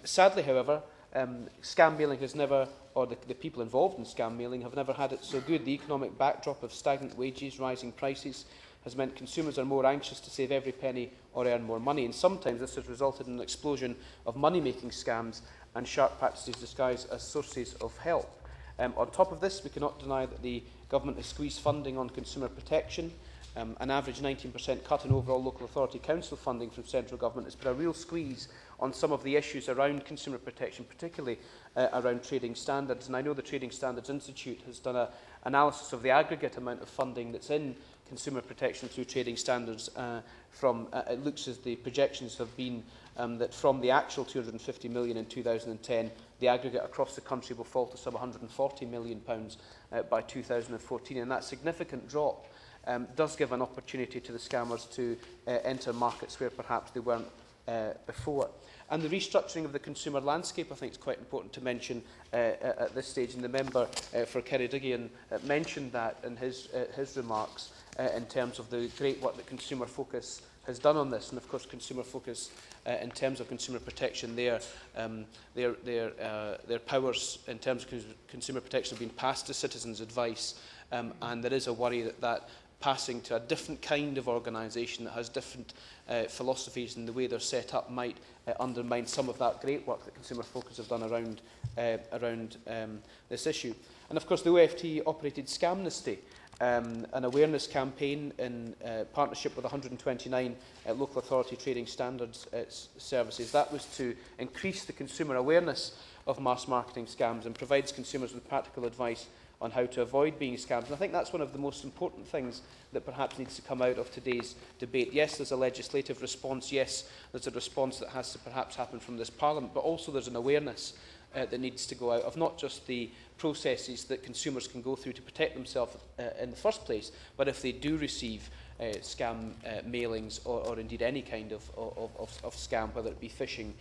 S7: Sadly, however, scam mailing has never, or the people involved in scam mailing have never had it so good. The economic backdrop of stagnant wages, rising prices, has meant consumers are more anxious to save every penny or earn more money. And sometimes this has resulted in an explosion of money-making scams and sharp practices disguised as sources of help. On top of this, we cannot deny that the government has squeezed funding on consumer protection. An average 19% cut in overall local authority council funding from central government has put a real squeeze on some of the issues around consumer protection, particularly around trading standards. And I know the Trading Standards Institute has done an analysis of the aggregate amount of funding that's in consumer protection through trading standards. It looks as the projections have been that from the actual £250 million in 2010, the aggregate across the country will fall to some £140 million by 2014, and that significant drop does give an opportunity to the scammers to enter markets where perhaps they weren't before. And the restructuring of the consumer landscape, I think, is quite important to mention at this stage. And the member for Ceredigion mentioned that in his remarks in terms of the great work that Consumer Focus has done on this. And of course, Consumer Focus, in terms of consumer protection, their powers in terms of consumer protection have been passed to citizens' advice. And there is a worry that passing to a different kind of organisation that has different philosophies and the way they're set up might undermine some of that great work that Consumer Focus have done around this issue. And of course, the OFT operated Scamnesty, an awareness campaign in partnership with 129 local authority trading standards services. That was to increase the consumer awareness of mass marketing scams and provides consumers with practical advice on how to avoid being scammed. And I think that's one of the most important things that perhaps needs to come out of today's debate. Yes, there's a legislative response. Yes, there's a response that has to perhaps happen from this Parliament, but also there's an awareness that needs to go out of not just the processes that consumers can go through to protect themselves in the first place, but if they do receive scam mailings or indeed any kind of scam, whether it be phishing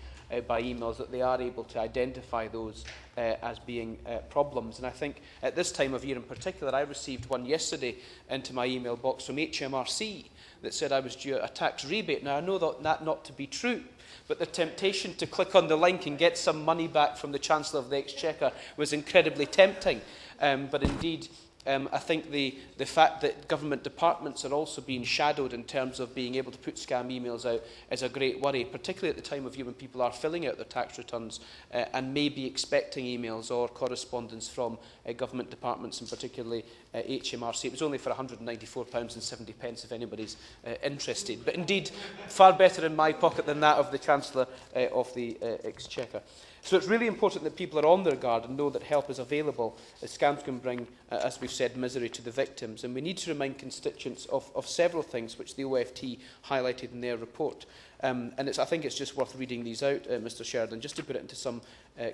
S7: by emails, that they are able to identify those as being problems. And I think at this time of year in particular, I received one yesterday into my email box from HMRC that said I was due a tax rebate. Now, I know that not to be true, but the temptation to click on the link and get some money back from the Chancellor of the Exchequer was incredibly tempting. But indeed, I think the fact that government departments are also being shadowed in terms of being able to put scam emails out is a great worry, particularly at the time of year when people are filling out their tax returns and may be expecting emails or correspondence from government departments, and particularly HMRC. It was only for £194.70 if anybody's interested. But indeed, far better in my pocket than that of the Chancellor of the Exchequer. So it's really important that people are on their guard and know that help is available, as scams can bring, as we've said, misery to the victims. And we need to remind constituents of several things which the OFT highlighted in their report. And I think it's just worth reading these out, Mr Sheridan, just to put it into some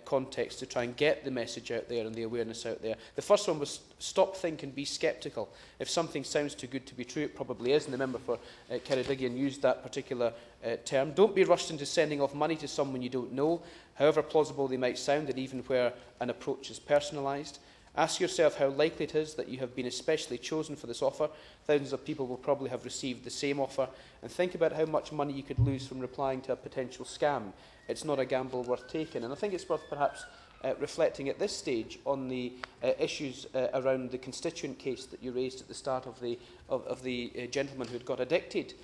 S7: context to try and get the message out there and the awareness out there. The first one was stop, think and be sceptical. If something sounds too good to be true, it probably is, and the member for Ceredigion used that particular term. Don't be rushed into sending off money to someone you don't know, however plausible they might sound, and even where an approach is personalised. Ask yourself how likely it is that you have been especially chosen for this offer. Thousands of people will probably have received the same offer. And think about how much money you could lose from replying to a potential scam. It's not a gamble worth taking. And I think it's worth perhaps reflecting at this stage on the issues around the constituent case that you raised at the start of the gentleman who had got addicted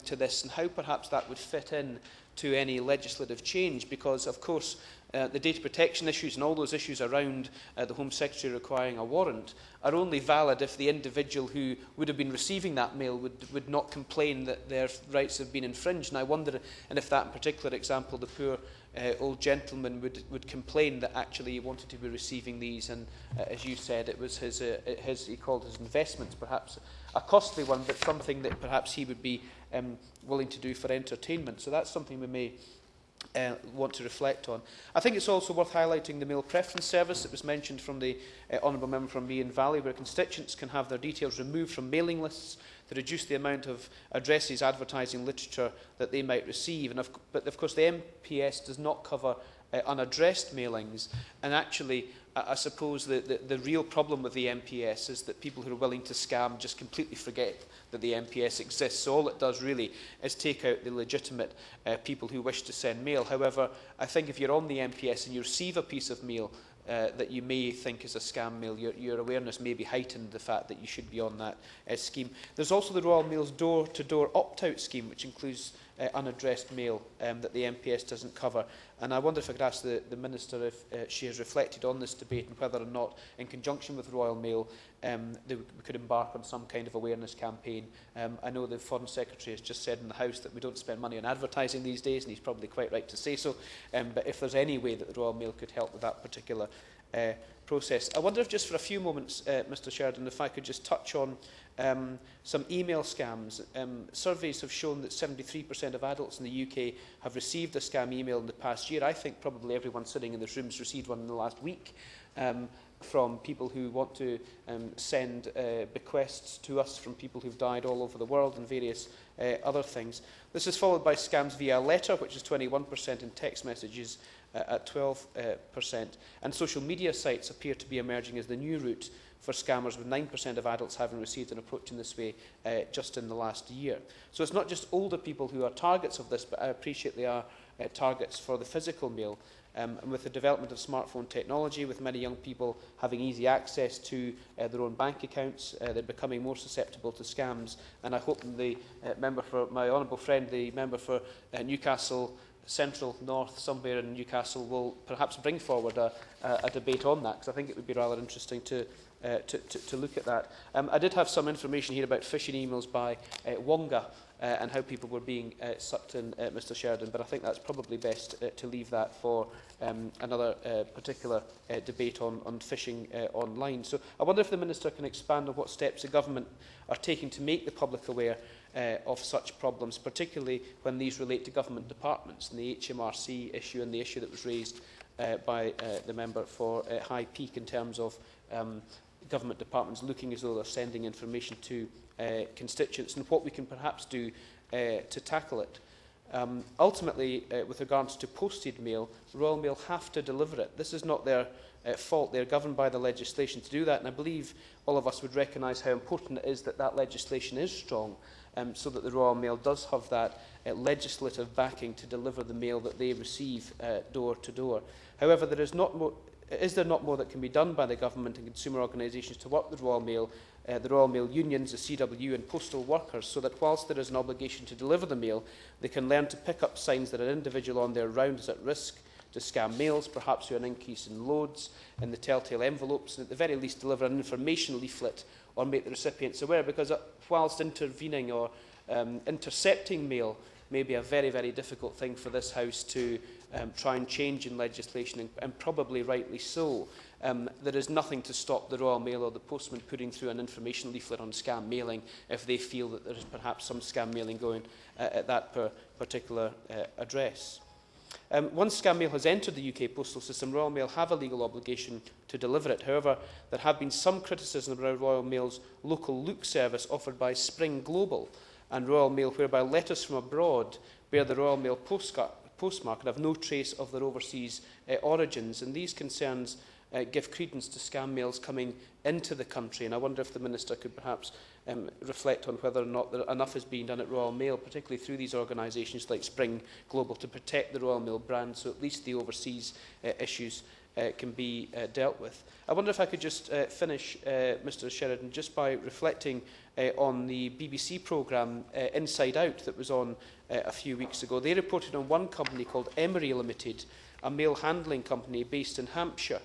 S7: to this, and how perhaps that would fit in to any legislative change, because of course the data protection issues and all those issues around the Home Secretary requiring a warrant are only valid if the individual who would have been receiving that mail would not complain that their rights have been infringed. And I wonder if that particular example, the poor old gentleman would complain that actually he wanted to be receiving these, and as you said, it was his he called his investments, perhaps a costly one, but something that perhaps he would be willing to do for entertainment. So that's something we may want to reflect on. I think it's also worth highlighting the mail preference service that was mentioned from the Honourable Member from Meahan Valley, where constituents can have their details removed from mailing lists to reduce the amount of addresses advertising literature that they might receive. But of course the MPS does not cover unaddressed mailings, and actually I suppose the real problem with the MPS is that people who are willing to scam just completely forget that the MPS exists. So all it does really is take out the legitimate people who wish to send mail. However, I think if you're on the MPS and you receive a piece of mail that you may think is a scam mail, your awareness may be heightened the fact that you should be on that scheme. There's also the Royal Mail's door-to-door opt-out scheme, which includes unaddressed mail that the MPS doesn't cover. And I wonder if I could ask the Minister if she has reflected on this debate and whether or not, in conjunction with Royal Mail, we could embark on some kind of awareness campaign. I know the Foreign Secretary has just said in the House that we don't spend money on advertising these days, and he's probably quite right to say so. But if there's any way that the Royal Mail could help with that particular process. I wonder if just for a few moments, Mr Sheridan, if I could just touch on some email scams. Surveys have shown that 73% of adults in the UK have received a scam email in the past year. I think probably everyone sitting in this room has received one in the last week. from people who want to send bequests to us from people who've died all over the world and various other things. This is followed by scams via letter, which is 21%, and text messages at 12%. And social media sites appear to be emerging as the new route for scammers, with 9% of adults having received an approach in this way just in the last year. So it's not just older people who are targets of this, but I appreciate they are targets for the physical mail. And with the development of smartphone technology, with many young people having easy access to their own bank accounts, they're becoming more susceptible to scams. And I hope the member for my honourable friend, the member for Newcastle Central, North, somewhere in Newcastle, will perhaps bring forward a debate on that, because I think it would be rather interesting to look at that. I did have some information here about phishing emails by Wonga and how people were being sucked in, Mr Sheridan, but I think that's probably best to leave that for another particular debate on phishing online. So I wonder if the Minister can expand on what steps the Government are taking to make the public aware of such problems, particularly when these relate to government departments, and the HMRC issue and the issue that was raised by the member for High Peak in terms of government departments looking as though they're sending information to constituents, and what we can perhaps do to tackle it. Ultimately, with regards to posted mail, Royal Mail have to deliver it. This is not their fault. They're governed by the legislation to do that, and I believe all of us would recognise how important it is that that legislation is strong, so that the Royal Mail does have that legislative backing to deliver the mail that they receive door to door. However, there is not more. Is there not more that can be done by the Government and consumer organisations to work with the Royal Mail unions, the CW and postal workers, so that whilst there is an obligation to deliver the mail, they can learn to pick up signs that an individual on their round is at risk to scam mails, perhaps through an increase in loads in the telltale envelopes, and at the very least deliver an information leaflet or make the recipients aware, because whilst intervening or intercepting mail may be a very, very difficult thing for this House to try and change in legislation, and probably rightly so. There is nothing to stop the Royal Mail or the postman putting through an information leaflet on scam mailing if they feel that there is perhaps some scam mailing going at that particular address. Once scam mail has entered the UK postal system, Royal Mail have a legal obligation to deliver it. However, there have been some criticism about Royal Mail's local look service offered by Spring Global and Royal Mail, whereby letters from abroad bear the Royal Mail postmark and have no trace of their overseas origins. And these concerns give credence to scam mails coming into the country. And I wonder if the Minister could perhaps reflect on whether or not enough is being done at Royal Mail, particularly through these organisations like Spring Global, to protect the Royal Mail brand, so at least the overseas issues can be dealt with. I wonder if I could just finish, Mr Sheridan, just by reflecting on the BBC programme Inside Out that was on a few weeks ago. They reported on one company called Emery Limited, a mail handling company based in Hampshire.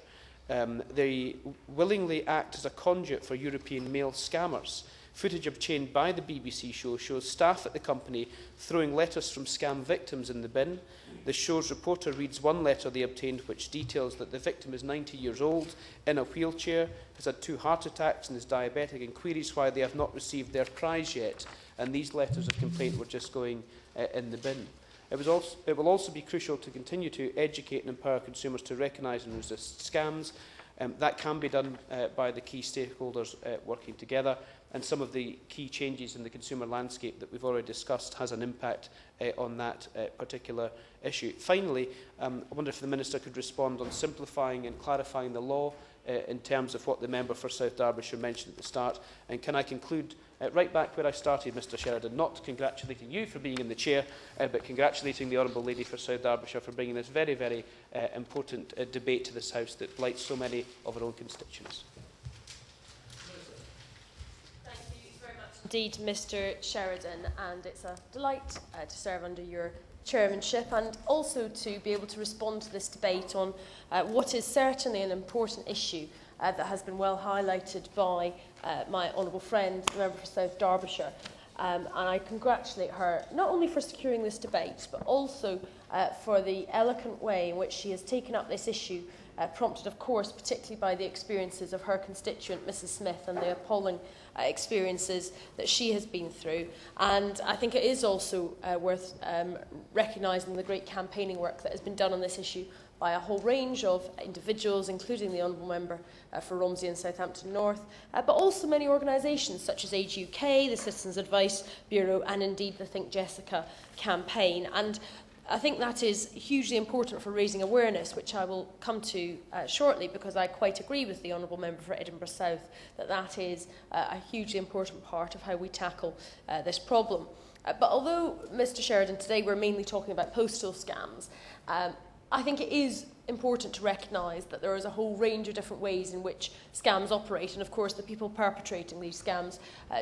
S7: They willingly act as a conduit for European mail scammers. Footage obtained by the BBC show shows staff at the company throwing letters from scam victims in the bin. The show's reporter reads one letter they obtained which details that the victim is 90 years old, in a wheelchair, has had 2 heart attacks and is diabetic, and queries why they have not received their prize yet. And these letters of complaint were just going in the bin. It will also be crucial to continue to educate and empower consumers to recognise and resist scams. That can be done by the key stakeholders working together, and some of the key changes in the consumer landscape that we've already discussed has an impact on that particular issue. Finally, I wonder if the Minister could respond on simplifying and clarifying the law in terms of what the member for South Derbyshire mentioned at the start. And can I conclude right back where I started, Mr Sheridan, not congratulating you for being in the chair, but congratulating the Honourable Lady for South Derbyshire for bringing this very, very important debate to this House that blights so many of our own constituents.
S8: Thank you very much indeed, Mr Sheridan, and it's a delight to serve under your chairmanship and also to be able to respond to this debate on what is certainly an important issue that has been well highlighted by my honourable friend, the member for South Derbyshire. And I congratulate her not only for securing this debate, but also for the eloquent way in which she has taken up this issue prompted, of course, particularly by the experiences of her constituent, Mrs Smith, and the appalling experiences that she has been through. And I think it is also worth recognising the great campaigning work that has been done on this issue by a whole range of individuals, including the Honourable Member for Romsey and Southampton North, but also many organisations such as Age UK, the Citizens Advice Bureau, and indeed the Think Jessica campaign. And I think that is hugely important for raising awareness, which I will come to shortly, because I quite agree with the Honourable Member for Edinburgh South that that is a hugely important part of how we tackle this problem. But although, Mr Sheridan, today we're mainly talking about postal scams, I think it is important to recognise that there is a whole range of different ways in which scams operate, and of course the people perpetrating these scams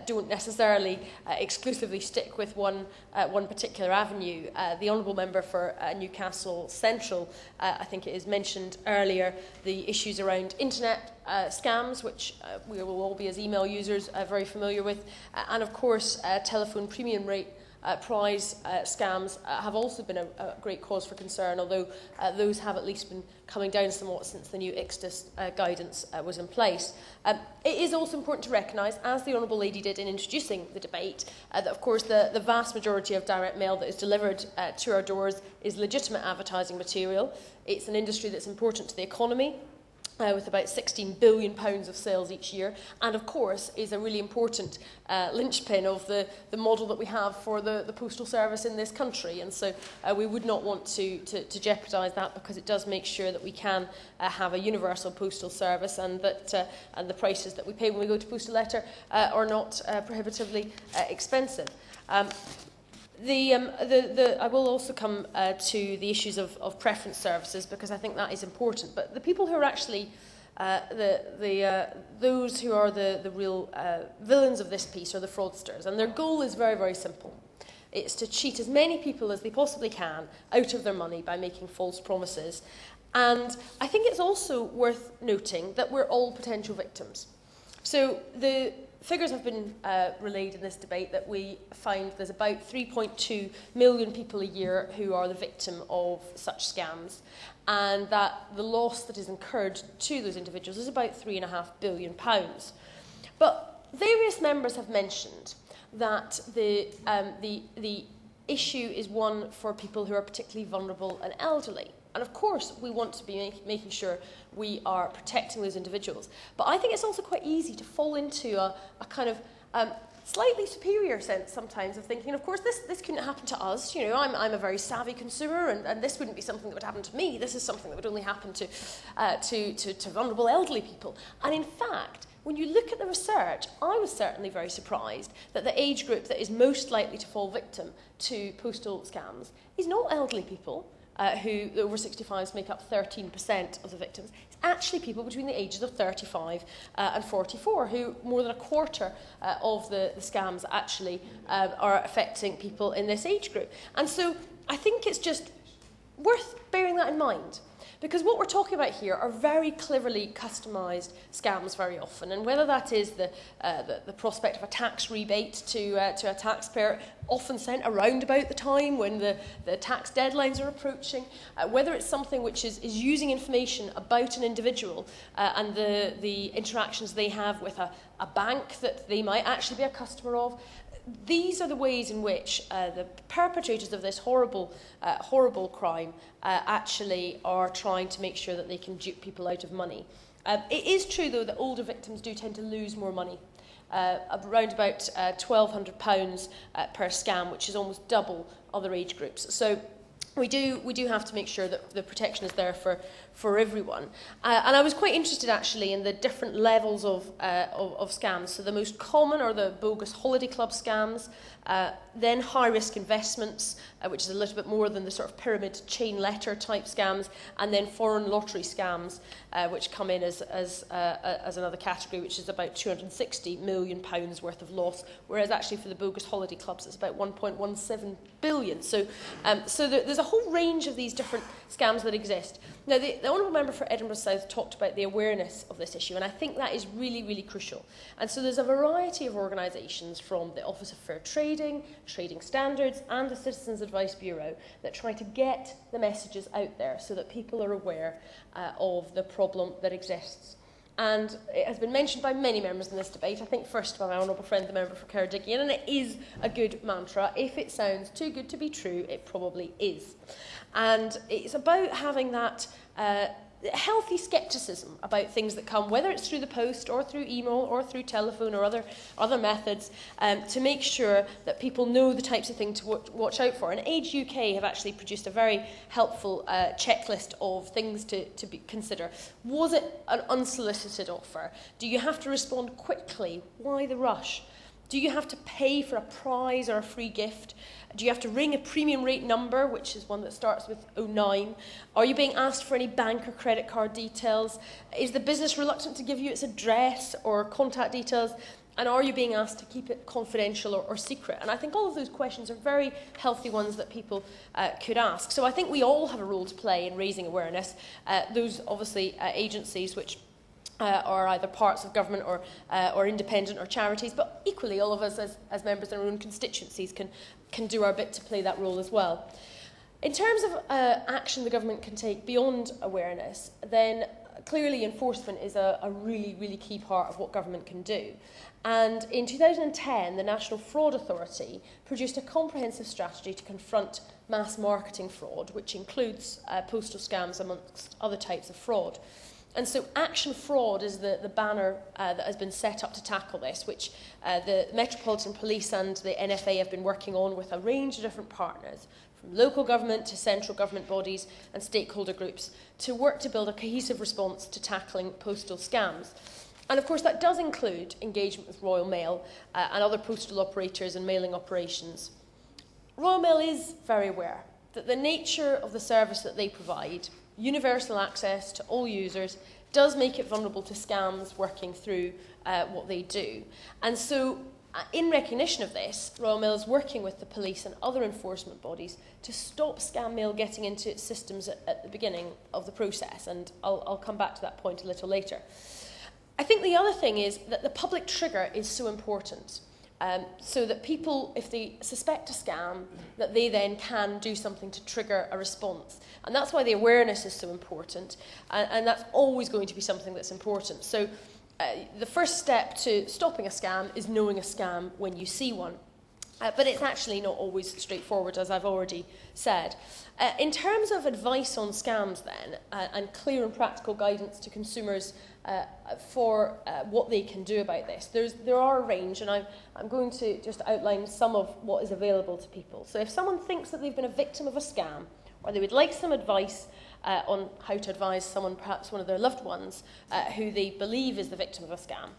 S8: don't necessarily exclusively stick with one particular avenue. The Honourable Member for Newcastle Central, I think it is mentioned earlier, the issues around internet scams, which we will all be as email users very familiar with, and of course telephone premium rate prize scams have also been a great cause for concern, although those have at least been coming down somewhat since the new ICSTIS guidance was in place. It is also important to recognise, as the Honourable Lady did in introducing the debate, that of course the vast majority of direct mail that is delivered to our doors is legitimate advertising material. It's an industry that's important to the economy, with about £16 billion of sales each year, and of course is a really important linchpin of the model that we have for the postal service in this country. And so we would not want to jeopardise that, because it does make sure that we can have a universal postal service, and that and the prices that we pay when we go to post a letter are not prohibitively expensive. I will also come to the issues of preference services, because I think that is important. But the people who are actually those who are the real villains of this piece are the fraudsters, and their goal is very, very simple. It's to cheat as many people as they possibly can out of their money by making false promises. And I think it's also worth noting that we're all potential victims. So the figures have been relayed in this debate that we find there's about 3.2 million people a year who are the victim of such scams, and that the loss that is incurred to those individuals is about £3.5 billion. But various members have mentioned that the issue is one for people who are particularly vulnerable and elderly. And of course, we want to be making sure we are protecting those individuals. But I think it's also quite easy to fall into a kind of slightly superior sense sometimes of thinking, of course, this couldn't happen to us. You know, I'm a very savvy consumer, and this wouldn't be something that would happen to me. This is something that would only happen to vulnerable elderly people. And in fact, when you look at the research, I was certainly very surprised that the age group that is most likely to fall victim to postal scams is not elderly people, who over 65s make up 13% of the victims. It's actually people between the ages of 35 and 44, who more than a quarter of the scams actually are affecting people in this age group. And so I think it's just worth bearing that in mind, because what we're talking about here are very cleverly customised scams very often, and whether that is the prospect of a tax rebate to a taxpayer, often sent around about the time when the tax deadlines are approaching, whether it's something which is using information about an individual and the interactions they have with a bank that they might actually be a customer of. These are the ways in which the perpetrators of this horrible crime actually are trying to make sure that they can dupe people out of money. It is true, though, that older victims do tend to lose more money, around about £1,200 per scam, which is almost double other age groups. So we do have to make sure that the protection is there for everyone. And I was quite interested actually in the different levels of scams. So the most common are the bogus holiday club scams, then high-risk investments, which is a little bit more than the sort of pyramid chain letter type scams, and then foreign lottery scams, which come in as another category, which is about £260 million worth of loss, whereas actually for the bogus holiday clubs it's about £1.17 billion. So there's a whole range of these different scams that exist. Now, the Honourable Member for Edinburgh South talked about the awareness of this issue, and I think that is really, really crucial. And so there's a variety of organisations, from the Office of Fair Trading, Trading Standards and the Citizens Advice Bureau, that try to get the messages out there so that people are aware of the problem that exists. And it has been mentioned by many members in this debate, I think first by my honourable friend, the member for Ceredigion, and it is a good mantra. If it sounds too good to be true, it probably is. And it's about having that healthy scepticism about things that come, whether it's through the post or through email or through telephone or other methods, to make sure that people know the types of things to watch out for. And Age UK have actually produced a very helpful checklist of things to consider. Was it an unsolicited offer? Do you have to respond quickly? Why the rush? Do you have to pay for a prize or a free gift? Do you have to ring a premium rate number, which is one that starts with 09? Are you being asked for any bank or credit card details? Is the business reluctant to give you its address or contact details? And are you being asked to keep it confidential or secret? And I think all of those questions are very healthy ones that people could ask. So I think we all have a role to play in raising awareness. Those, obviously, agencies which or either parts of government or independent or charities, but equally all of us as members in our own constituencies can do our bit to play that role as well. In terms of action the government can take beyond awareness, then clearly enforcement is a really, really key part of what government can do. And in 2010, the National Fraud Authority produced a comprehensive strategy to confront mass marketing fraud, which includes postal scams amongst other types of fraud. And so Action Fraud is the banner that has been set up to tackle this, which the Metropolitan Police and the NFA have been working on with a range of different partners, from local government to central government bodies and stakeholder groups, to work to build a cohesive response to tackling postal scams. And of course that does include engagement with Royal Mail and other postal operators and mailing operations. Royal Mail is very aware that the nature of the service that they provide, universal access to all users, does make it vulnerable to scams working through what they do. And so, in recognition of this, Royal Mail is working with the police and other enforcement bodies to stop scam mail getting into its systems at the beginning of the process. And I'll come back to that point a little later. I think the other thing is that the public trigger is so important. So that people, if they suspect a scam, that they then can do something to trigger a response. And that's why the awareness is so important, and that's always going to be something that's important. So the first step to stopping a scam is knowing a scam when you see one. But it's actually not always straightforward, as I've already said. In terms of advice on scams then, and clear and practical guidance to consumers for what they can do about this, there are a range, and I'm going to just outline some of what is available to people. So if someone thinks that they've been a victim of a scam, or they would like some advice on how to advise someone, perhaps one of their loved ones, who they believe is the victim of a scam,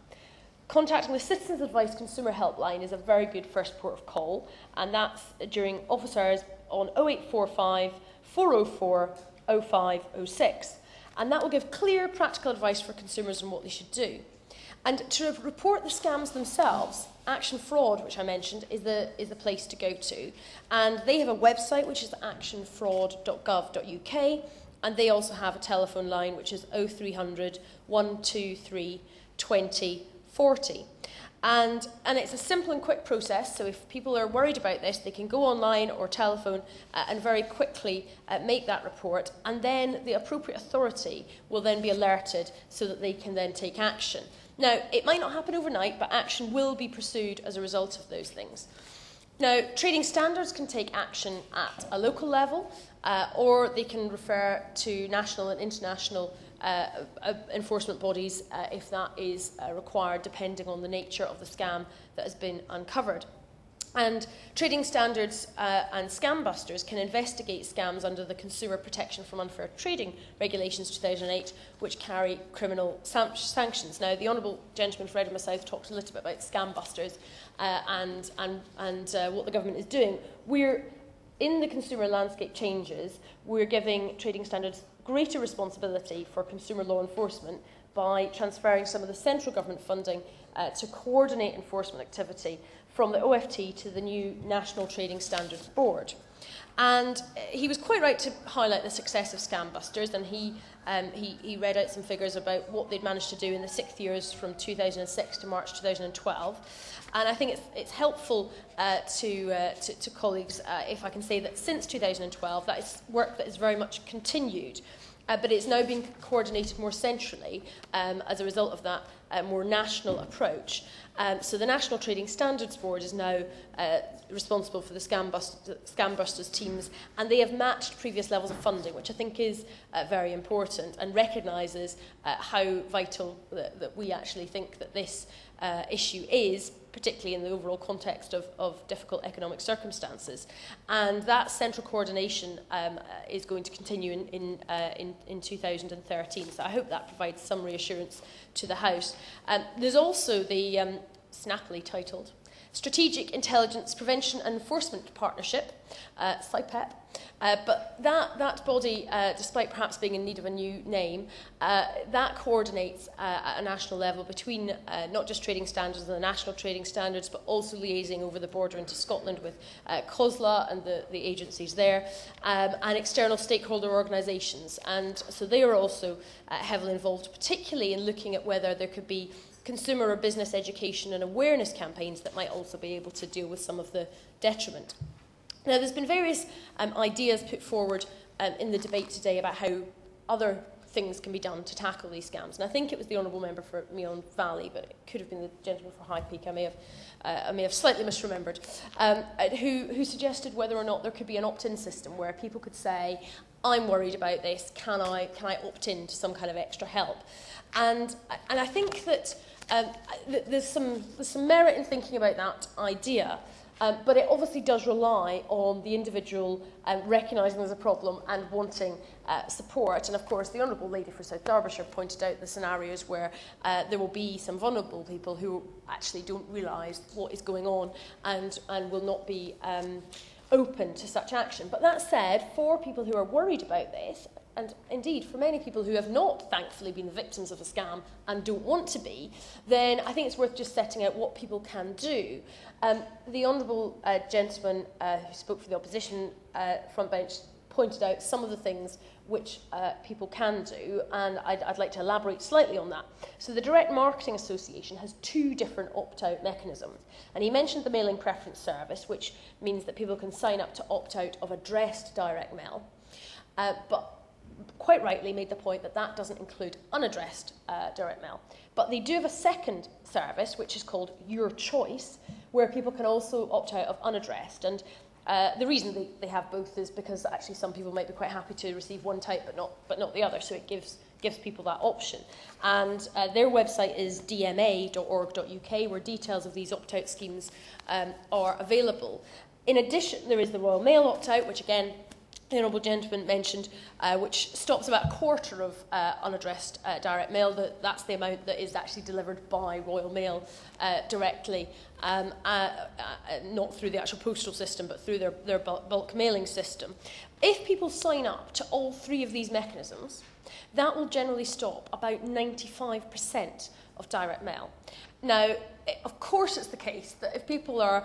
S8: contacting the Citizens Advice Consumer Helpline is a very good first port of call, and that's during office hours on 0845 404 0506. And that will give clear, practical advice for consumers on what they should do. And to report the scams themselves, Action Fraud, which I mentioned, is the place to go to. And they have a website, which is actionfraud.gov.uk, and they also have a telephone line, which is 0300 123 20 40. And it's a simple and quick process, so if people are worried about this, they can go online or telephone and very quickly make that report, and then the appropriate authority will then be alerted so that they can then take action. Now, it might not happen overnight, but action will be pursued as a result of those things. Now, trading standards can take action at a local level, or they can refer to national and international enforcement bodies if that is required, depending on the nature of the scam that has been uncovered. And trading standards and scam busters can investigate scams under the Consumer Protection from Unfair Trading Regulations 2008, which carry criminal sanctions. Now, the Honourable Gentleman for Edinburgh South talked a little bit about scam busters and what the government is doing. In the consumer landscape changes, we're giving trading standards greater responsibility for consumer law enforcement by transferring some of the central government funding to coordinate enforcement activity from the OFT to the new National Trading Standards Board. And he was quite right to highlight the success of Scam Busters, and he read out some figures about what they'd managed to do in the 6 years from 2006 to March 2012. And I think it's helpful to colleagues if I can say that since 2012, that is work that is very much continued. But it's now being coordinated more centrally as a result of that more national approach. So the National Trading Standards Board is now responsible for the Scam Busters teams, and they have matched previous levels of funding, which I think is very important and recognises how vital that we actually think that this issue is, particularly in the overall context of difficult economic circumstances. And that central coordination is going to continue in 2013. So I hope that provides some reassurance to the House. There's also the snappily titled Strategic Intelligence Prevention and Enforcement Partnership, SIPEP. But that body, despite perhaps being in need of a new name, that coordinates at a national level between not just trading standards and the national trading standards, but also liaising over the border into Scotland with COSLA and the agencies there, and external stakeholder organisations. And so they are also heavily involved, particularly in looking at whether there could be consumer or business education and awareness campaigns that might also be able to deal with some of the detriment. Now, there's been various ideas put forward in the debate today about how other things can be done to tackle these scams. And I think it was the Honourable Member for Meon Valley, but it could have been the gentleman for High Peak. I may have slightly misremembered, who suggested whether or not there could be an opt-in system where people could say, I'm worried about this, can I opt in to some kind of extra help? And I think that there's some merit in thinking about that idea. But it obviously does rely on the individual recognising there's a problem and wanting support. And of course, the Honourable Lady for South Derbyshire pointed out the scenarios where there will be some vulnerable people who actually don't realise what is going on and will not be open to such action. But that said, for people who are worried about this, and indeed for many people who have not, thankfully, been the victims of a scam and don't want to be, then I think it's worth just setting out what people can do. The Honourable gentleman who spoke for the opposition front bench pointed out some of the things which people can do, and I'd like to elaborate slightly on that. So the Direct Marketing Association has two different opt-out mechanisms, and he mentioned the mailing preference service, which means that people can sign up to opt out of addressed direct mail, but quite rightly made the point that that doesn't include unaddressed direct mail. But they do have a second service, which is called Your Choice, where people can also opt out of unaddressed. And the reason they have both is because actually some people might be quite happy to receive one type but not the other, so it gives people that option. And their website is dma.org.uk, where details of these opt-out schemes are available. In addition, there is the Royal Mail opt-out, which again, the Honourable Gentleman mentioned, which stops about a quarter of unaddressed direct mail. That's the amount that is actually delivered by Royal Mail directly, not through the actual postal system, but through their bulk mailing system. If people sign up to all three of these mechanisms, that will generally stop about 95% of direct mail. Now, of course it's the case that if people are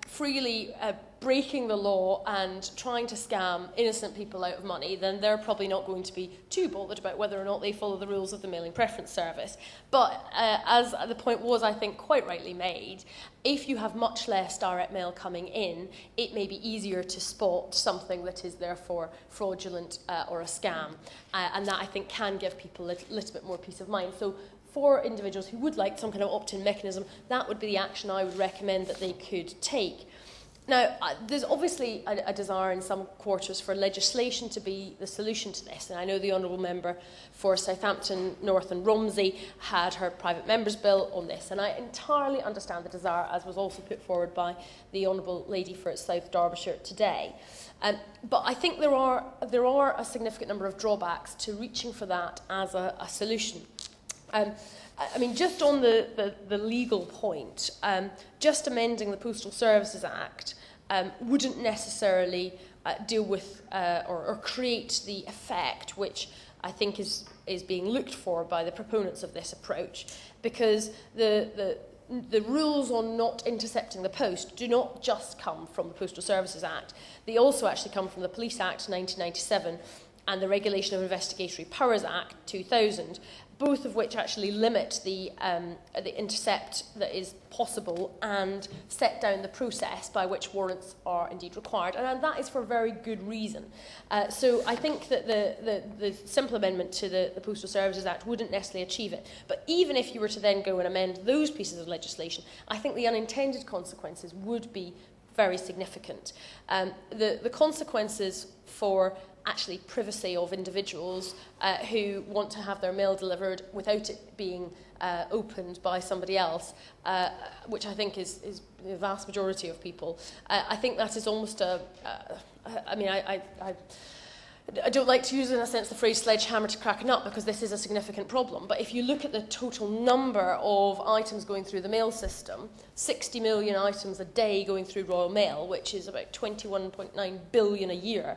S8: freely breaking the law and trying to scam innocent people out of money, then they're probably not going to be too bothered about whether or not they follow the rules of the mailing preference service. But as the point was, I think, quite rightly made, if you have much less direct mail coming in, it may be easier to spot something that is therefore fraudulent or a scam. And that, I think, can give people a little bit more peace of mind. So for individuals who would like some kind of opt-in mechanism, that would be the action I would recommend that they could take. Now, there's obviously a desire in some quarters for legislation to be the solution to this, and I know the Honourable Member for Southampton North and Romsey had her private member's bill on this, and I entirely understand the desire, as was also put forward by the Honourable Lady for South Derbyshire today. But I think there are a significant number of drawbacks to reaching for that as a solution. I mean, just on the legal point, just amending the Postal Services Act wouldn't necessarily deal with or create the effect which I think is being looked for by the proponents of this approach, because the the rules on not intercepting the post do not just come from the Postal Services Act. They also actually come from the Police Act 1997 and the Regulation of Investigatory Powers Act 2000, both of which actually limit the intercept that is possible and set down the process by which warrants are indeed required. And that is for a very good reason. So I think that the simple amendment to the Postal Services Act wouldn't necessarily achieve it. But even if you were to then go and amend those pieces of legislation, I think the unintended consequences would be very significant. The consequences for actually privacy of individuals who want to have their mail delivered without it being opened by somebody else, which I think is the vast majority of people. I think that is almost I don't like to use, in a sense, the phrase sledgehammer to crack a nut, because this is a significant problem. But if you look at the total number of items going through the mail system, 60 million items a day going through Royal Mail, which is about 21.9 billion a year,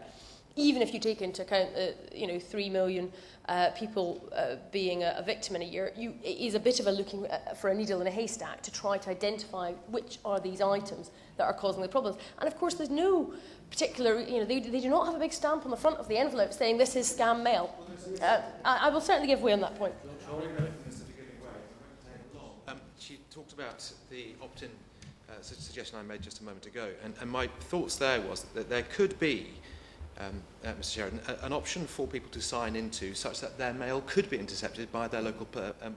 S8: even if you take into account 3 million people being a victim in a year, it is a bit of a looking for a needle in a haystack to try to identify which are these items that are causing the problems. And of course, there's no particular, they do not have a big stamp on the front of the envelope saying this is scam mail. I will certainly give way on that point.
S4: She talked about the opt-in suggestion I made just a moment ago, and my thoughts there was that there could be, Mr. Sheridan, an option for people to sign into such that their mail could be intercepted by their local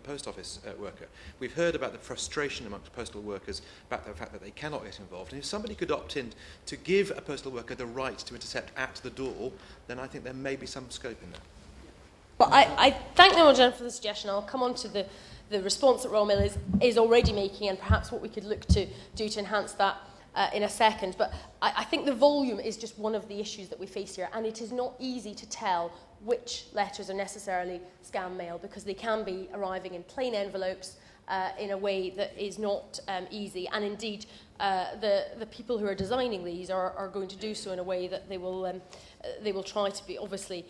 S4: post office worker. We've heard about the frustration amongst postal workers about the fact that they cannot get involved. And if somebody could opt in to give a postal worker the right to intercept at the door, then I think there may be some scope in that.
S8: Well, I thank the Honourable Gentleman for the suggestion. I'll come on to the response that Royal Mail is already making, and perhaps what we could look to do to enhance that in a second. But I think the volume is just one of the issues that we face here, and it is not easy to tell which letters are necessarily scam mail, because they can be arriving in plain envelopes in a way that is not easy. And indeed, the people who are designing these are going to do so in a way that they will try to be obviously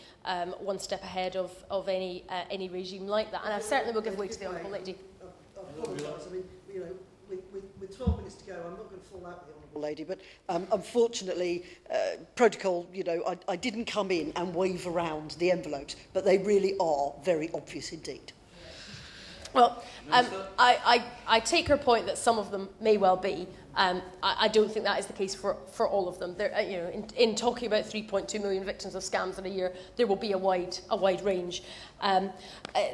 S8: one step ahead of any regime like that. And I certainly will give way to the Honourable Lady.
S1: I apologise. I mean, with 12 minutes to go, I'm not going to fall out with the Honourable Lady, but unfortunately, protocol, I didn't come in and wave around the envelopes, but they really are very obvious indeed.
S8: Well, I take her point that some of them may well be. I don't think that is the case for all of them. There, in talking about 3.2 million victims of scams in a year, there will be a wide range.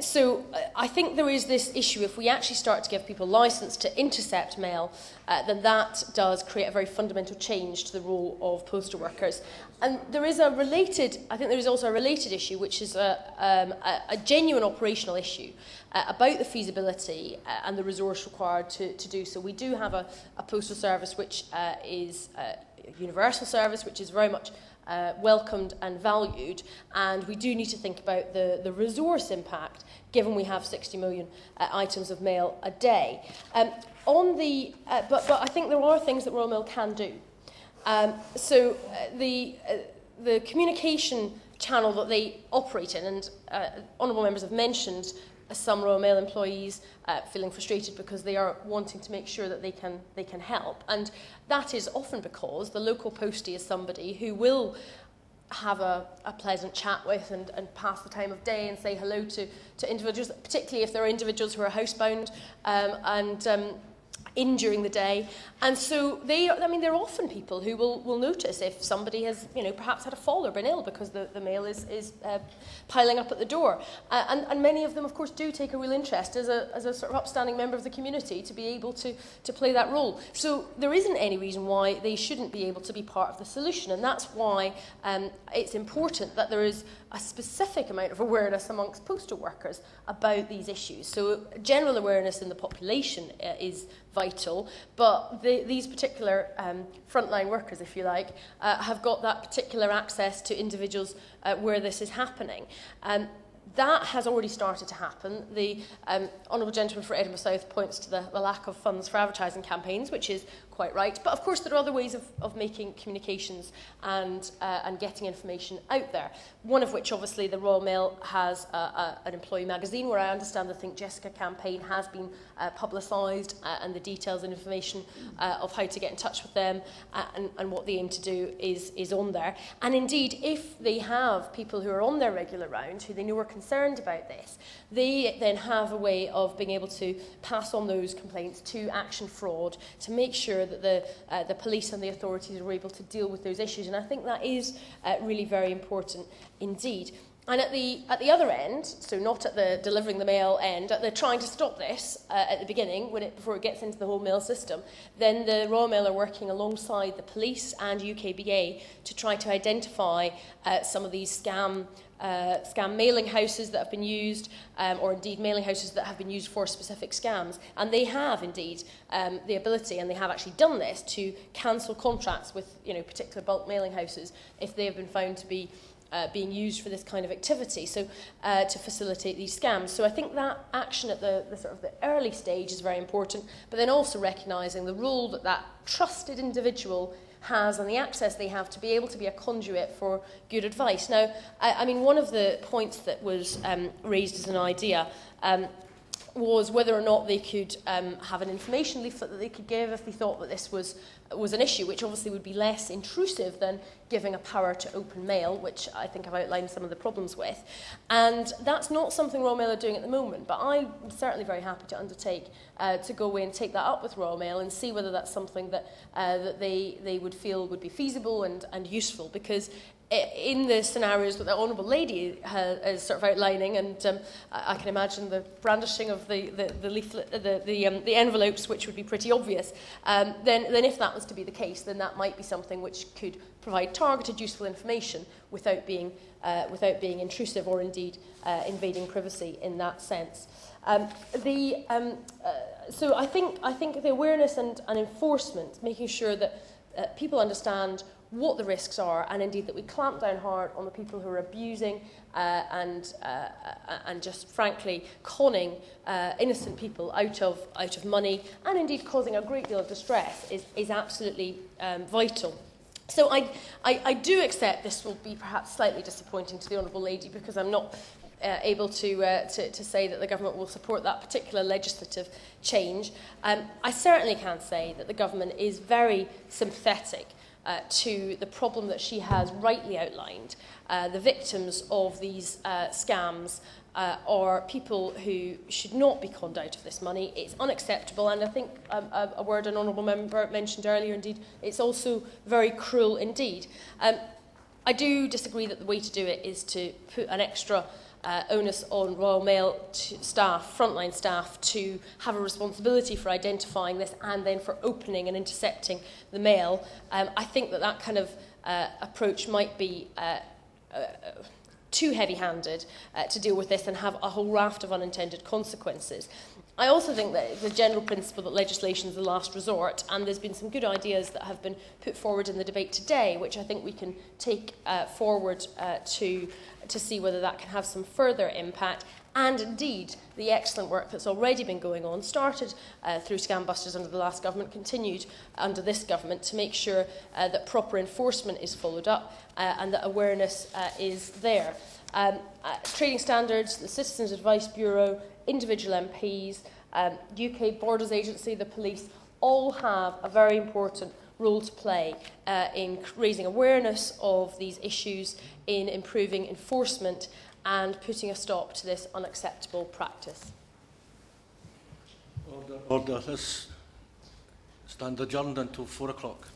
S8: So I think there is this issue. If we actually start to give people licence to intercept mail, then that does create a very fundamental change to the role of postal workers. And there is I think there is also a related issue, which is a genuine operational issue about the feasibility and the resource required to do so. We do have a postal service which is a universal service, which is very much welcomed and valued, and we do need to think about the resource impact, given we have 60 million items of mail a day. But I think there are things that Royal Mail can do. So the communication channel that they operate in, and honourable members have mentioned some Royal Mail employees feeling frustrated because they are wanting to make sure that they can help, and that is often because the local postie is somebody who will have a pleasant chat with and pass the time of day and say hello to individuals, particularly if there are individuals who are housebound and in during the day. And so they're often people who will notice if somebody has, perhaps had a fall or been ill because the mail is piling up at the door. And many of them, of course, do take a real interest as a sort of upstanding member of the community to be able to play that role. So there isn't any reason why they shouldn't be able to be part of the solution. And that's why it's important that there is a specific amount of awareness amongst postal workers about these issues. So general awareness in the population is vital, but these particular frontline workers, if you like, have got that particular access to individuals where this is happening. That has already started to happen. The Honourable Gentleman for Edinburgh South points to the lack of funds for advertising campaigns, which is quite right. But of course there are other ways of making communications and getting information out there. One of which obviously the Royal Mail has an employee magazine where I understand the Think Jessica campaign has been publicised and the details and information of how to get in touch with them and what they aim to do is on there. And indeed, if they have people who are on their regular round who they know are concerned about this, they then have a way of being able to pass on those complaints to Action Fraud to make sure that the police and the authorities are able to deal with those issues. And I think that is really very important indeed. And at the other end, so not at the delivering the mail end, at the trying to stop this at the beginning, before it gets into the whole mail system, then the Royal Mail are working alongside the police and UKBA to try to identify some of these scam mailing houses that have been used, or indeed mailing houses that have been used for specific scams. And they have indeed the ability, and they have actually done this, to cancel contracts with particular bulk mailing houses if they have been found to be being used for this kind of activity, so to facilitate these scams. So I think that action at the sort of the early stage is very important, but then also recognising the role that trusted individual has and the access they have to be able to be a conduit for good advice. Now, I mean, one of the points that was raised as an idea was whether or not they could have an information leaflet that they could give if they thought that this was an issue, which obviously would be less intrusive than giving a power to open mail, which I think I've outlined some of the problems with. And that's not something Royal Mail are doing at the moment, but I'm certainly very happy to undertake to go away and take that up with Royal Mail and see whether that's something that they would feel would be feasible and useful, because in the scenarios that the Honourable Lady is sort of outlining, and I can imagine the brandishing of the leaflet, the envelopes, which would be pretty obvious, then if that was to be the case, then that might be something which could provide targeted, useful information without being intrusive or indeed invading privacy in that sense. So I think the awareness and enforcement, making sure that people understand what the risks are, and indeed that we clamp down hard on the people who are abusing and just frankly conning innocent people out of money, and indeed causing a great deal of distress, is absolutely vital. So I do accept this will be perhaps slightly disappointing to the Honourable Lady, because I'm not able to say that the government will support that particular legislative change. I certainly can say that the government is very sympathetic to the problem that she has rightly outlined. The victims of these scams are people who should not be conned out of this money. It's unacceptable, and I think a word an honourable member mentioned earlier, indeed, it's also very cruel indeed. I do disagree that the way to do it is to put an extra onus on Royal Mail staff, frontline staff, to have a responsibility for identifying this and then for opening and intercepting the mail. I think that kind of approach might be too heavy-handed to deal with this and have a whole raft of unintended consequences. I also think that the general principle that legislation is the last resort, and there's been some good ideas that have been put forward in the debate today, which I think we can take forward to see whether that can have some further impact. And indeed, the excellent work that's already been going on, started through Scam Busters under the last government, continued under this government, to make sure that proper enforcement is followed up and that awareness is there. Trading Standards, the Citizens Advice Bureau, individual MPs, UK Borders Agency, the police, all have a very important role to play in raising awareness of these issues, in improving enforcement and putting a stop to this unacceptable practice.
S9: Order. Let's stand adjourned until 4 o'clock.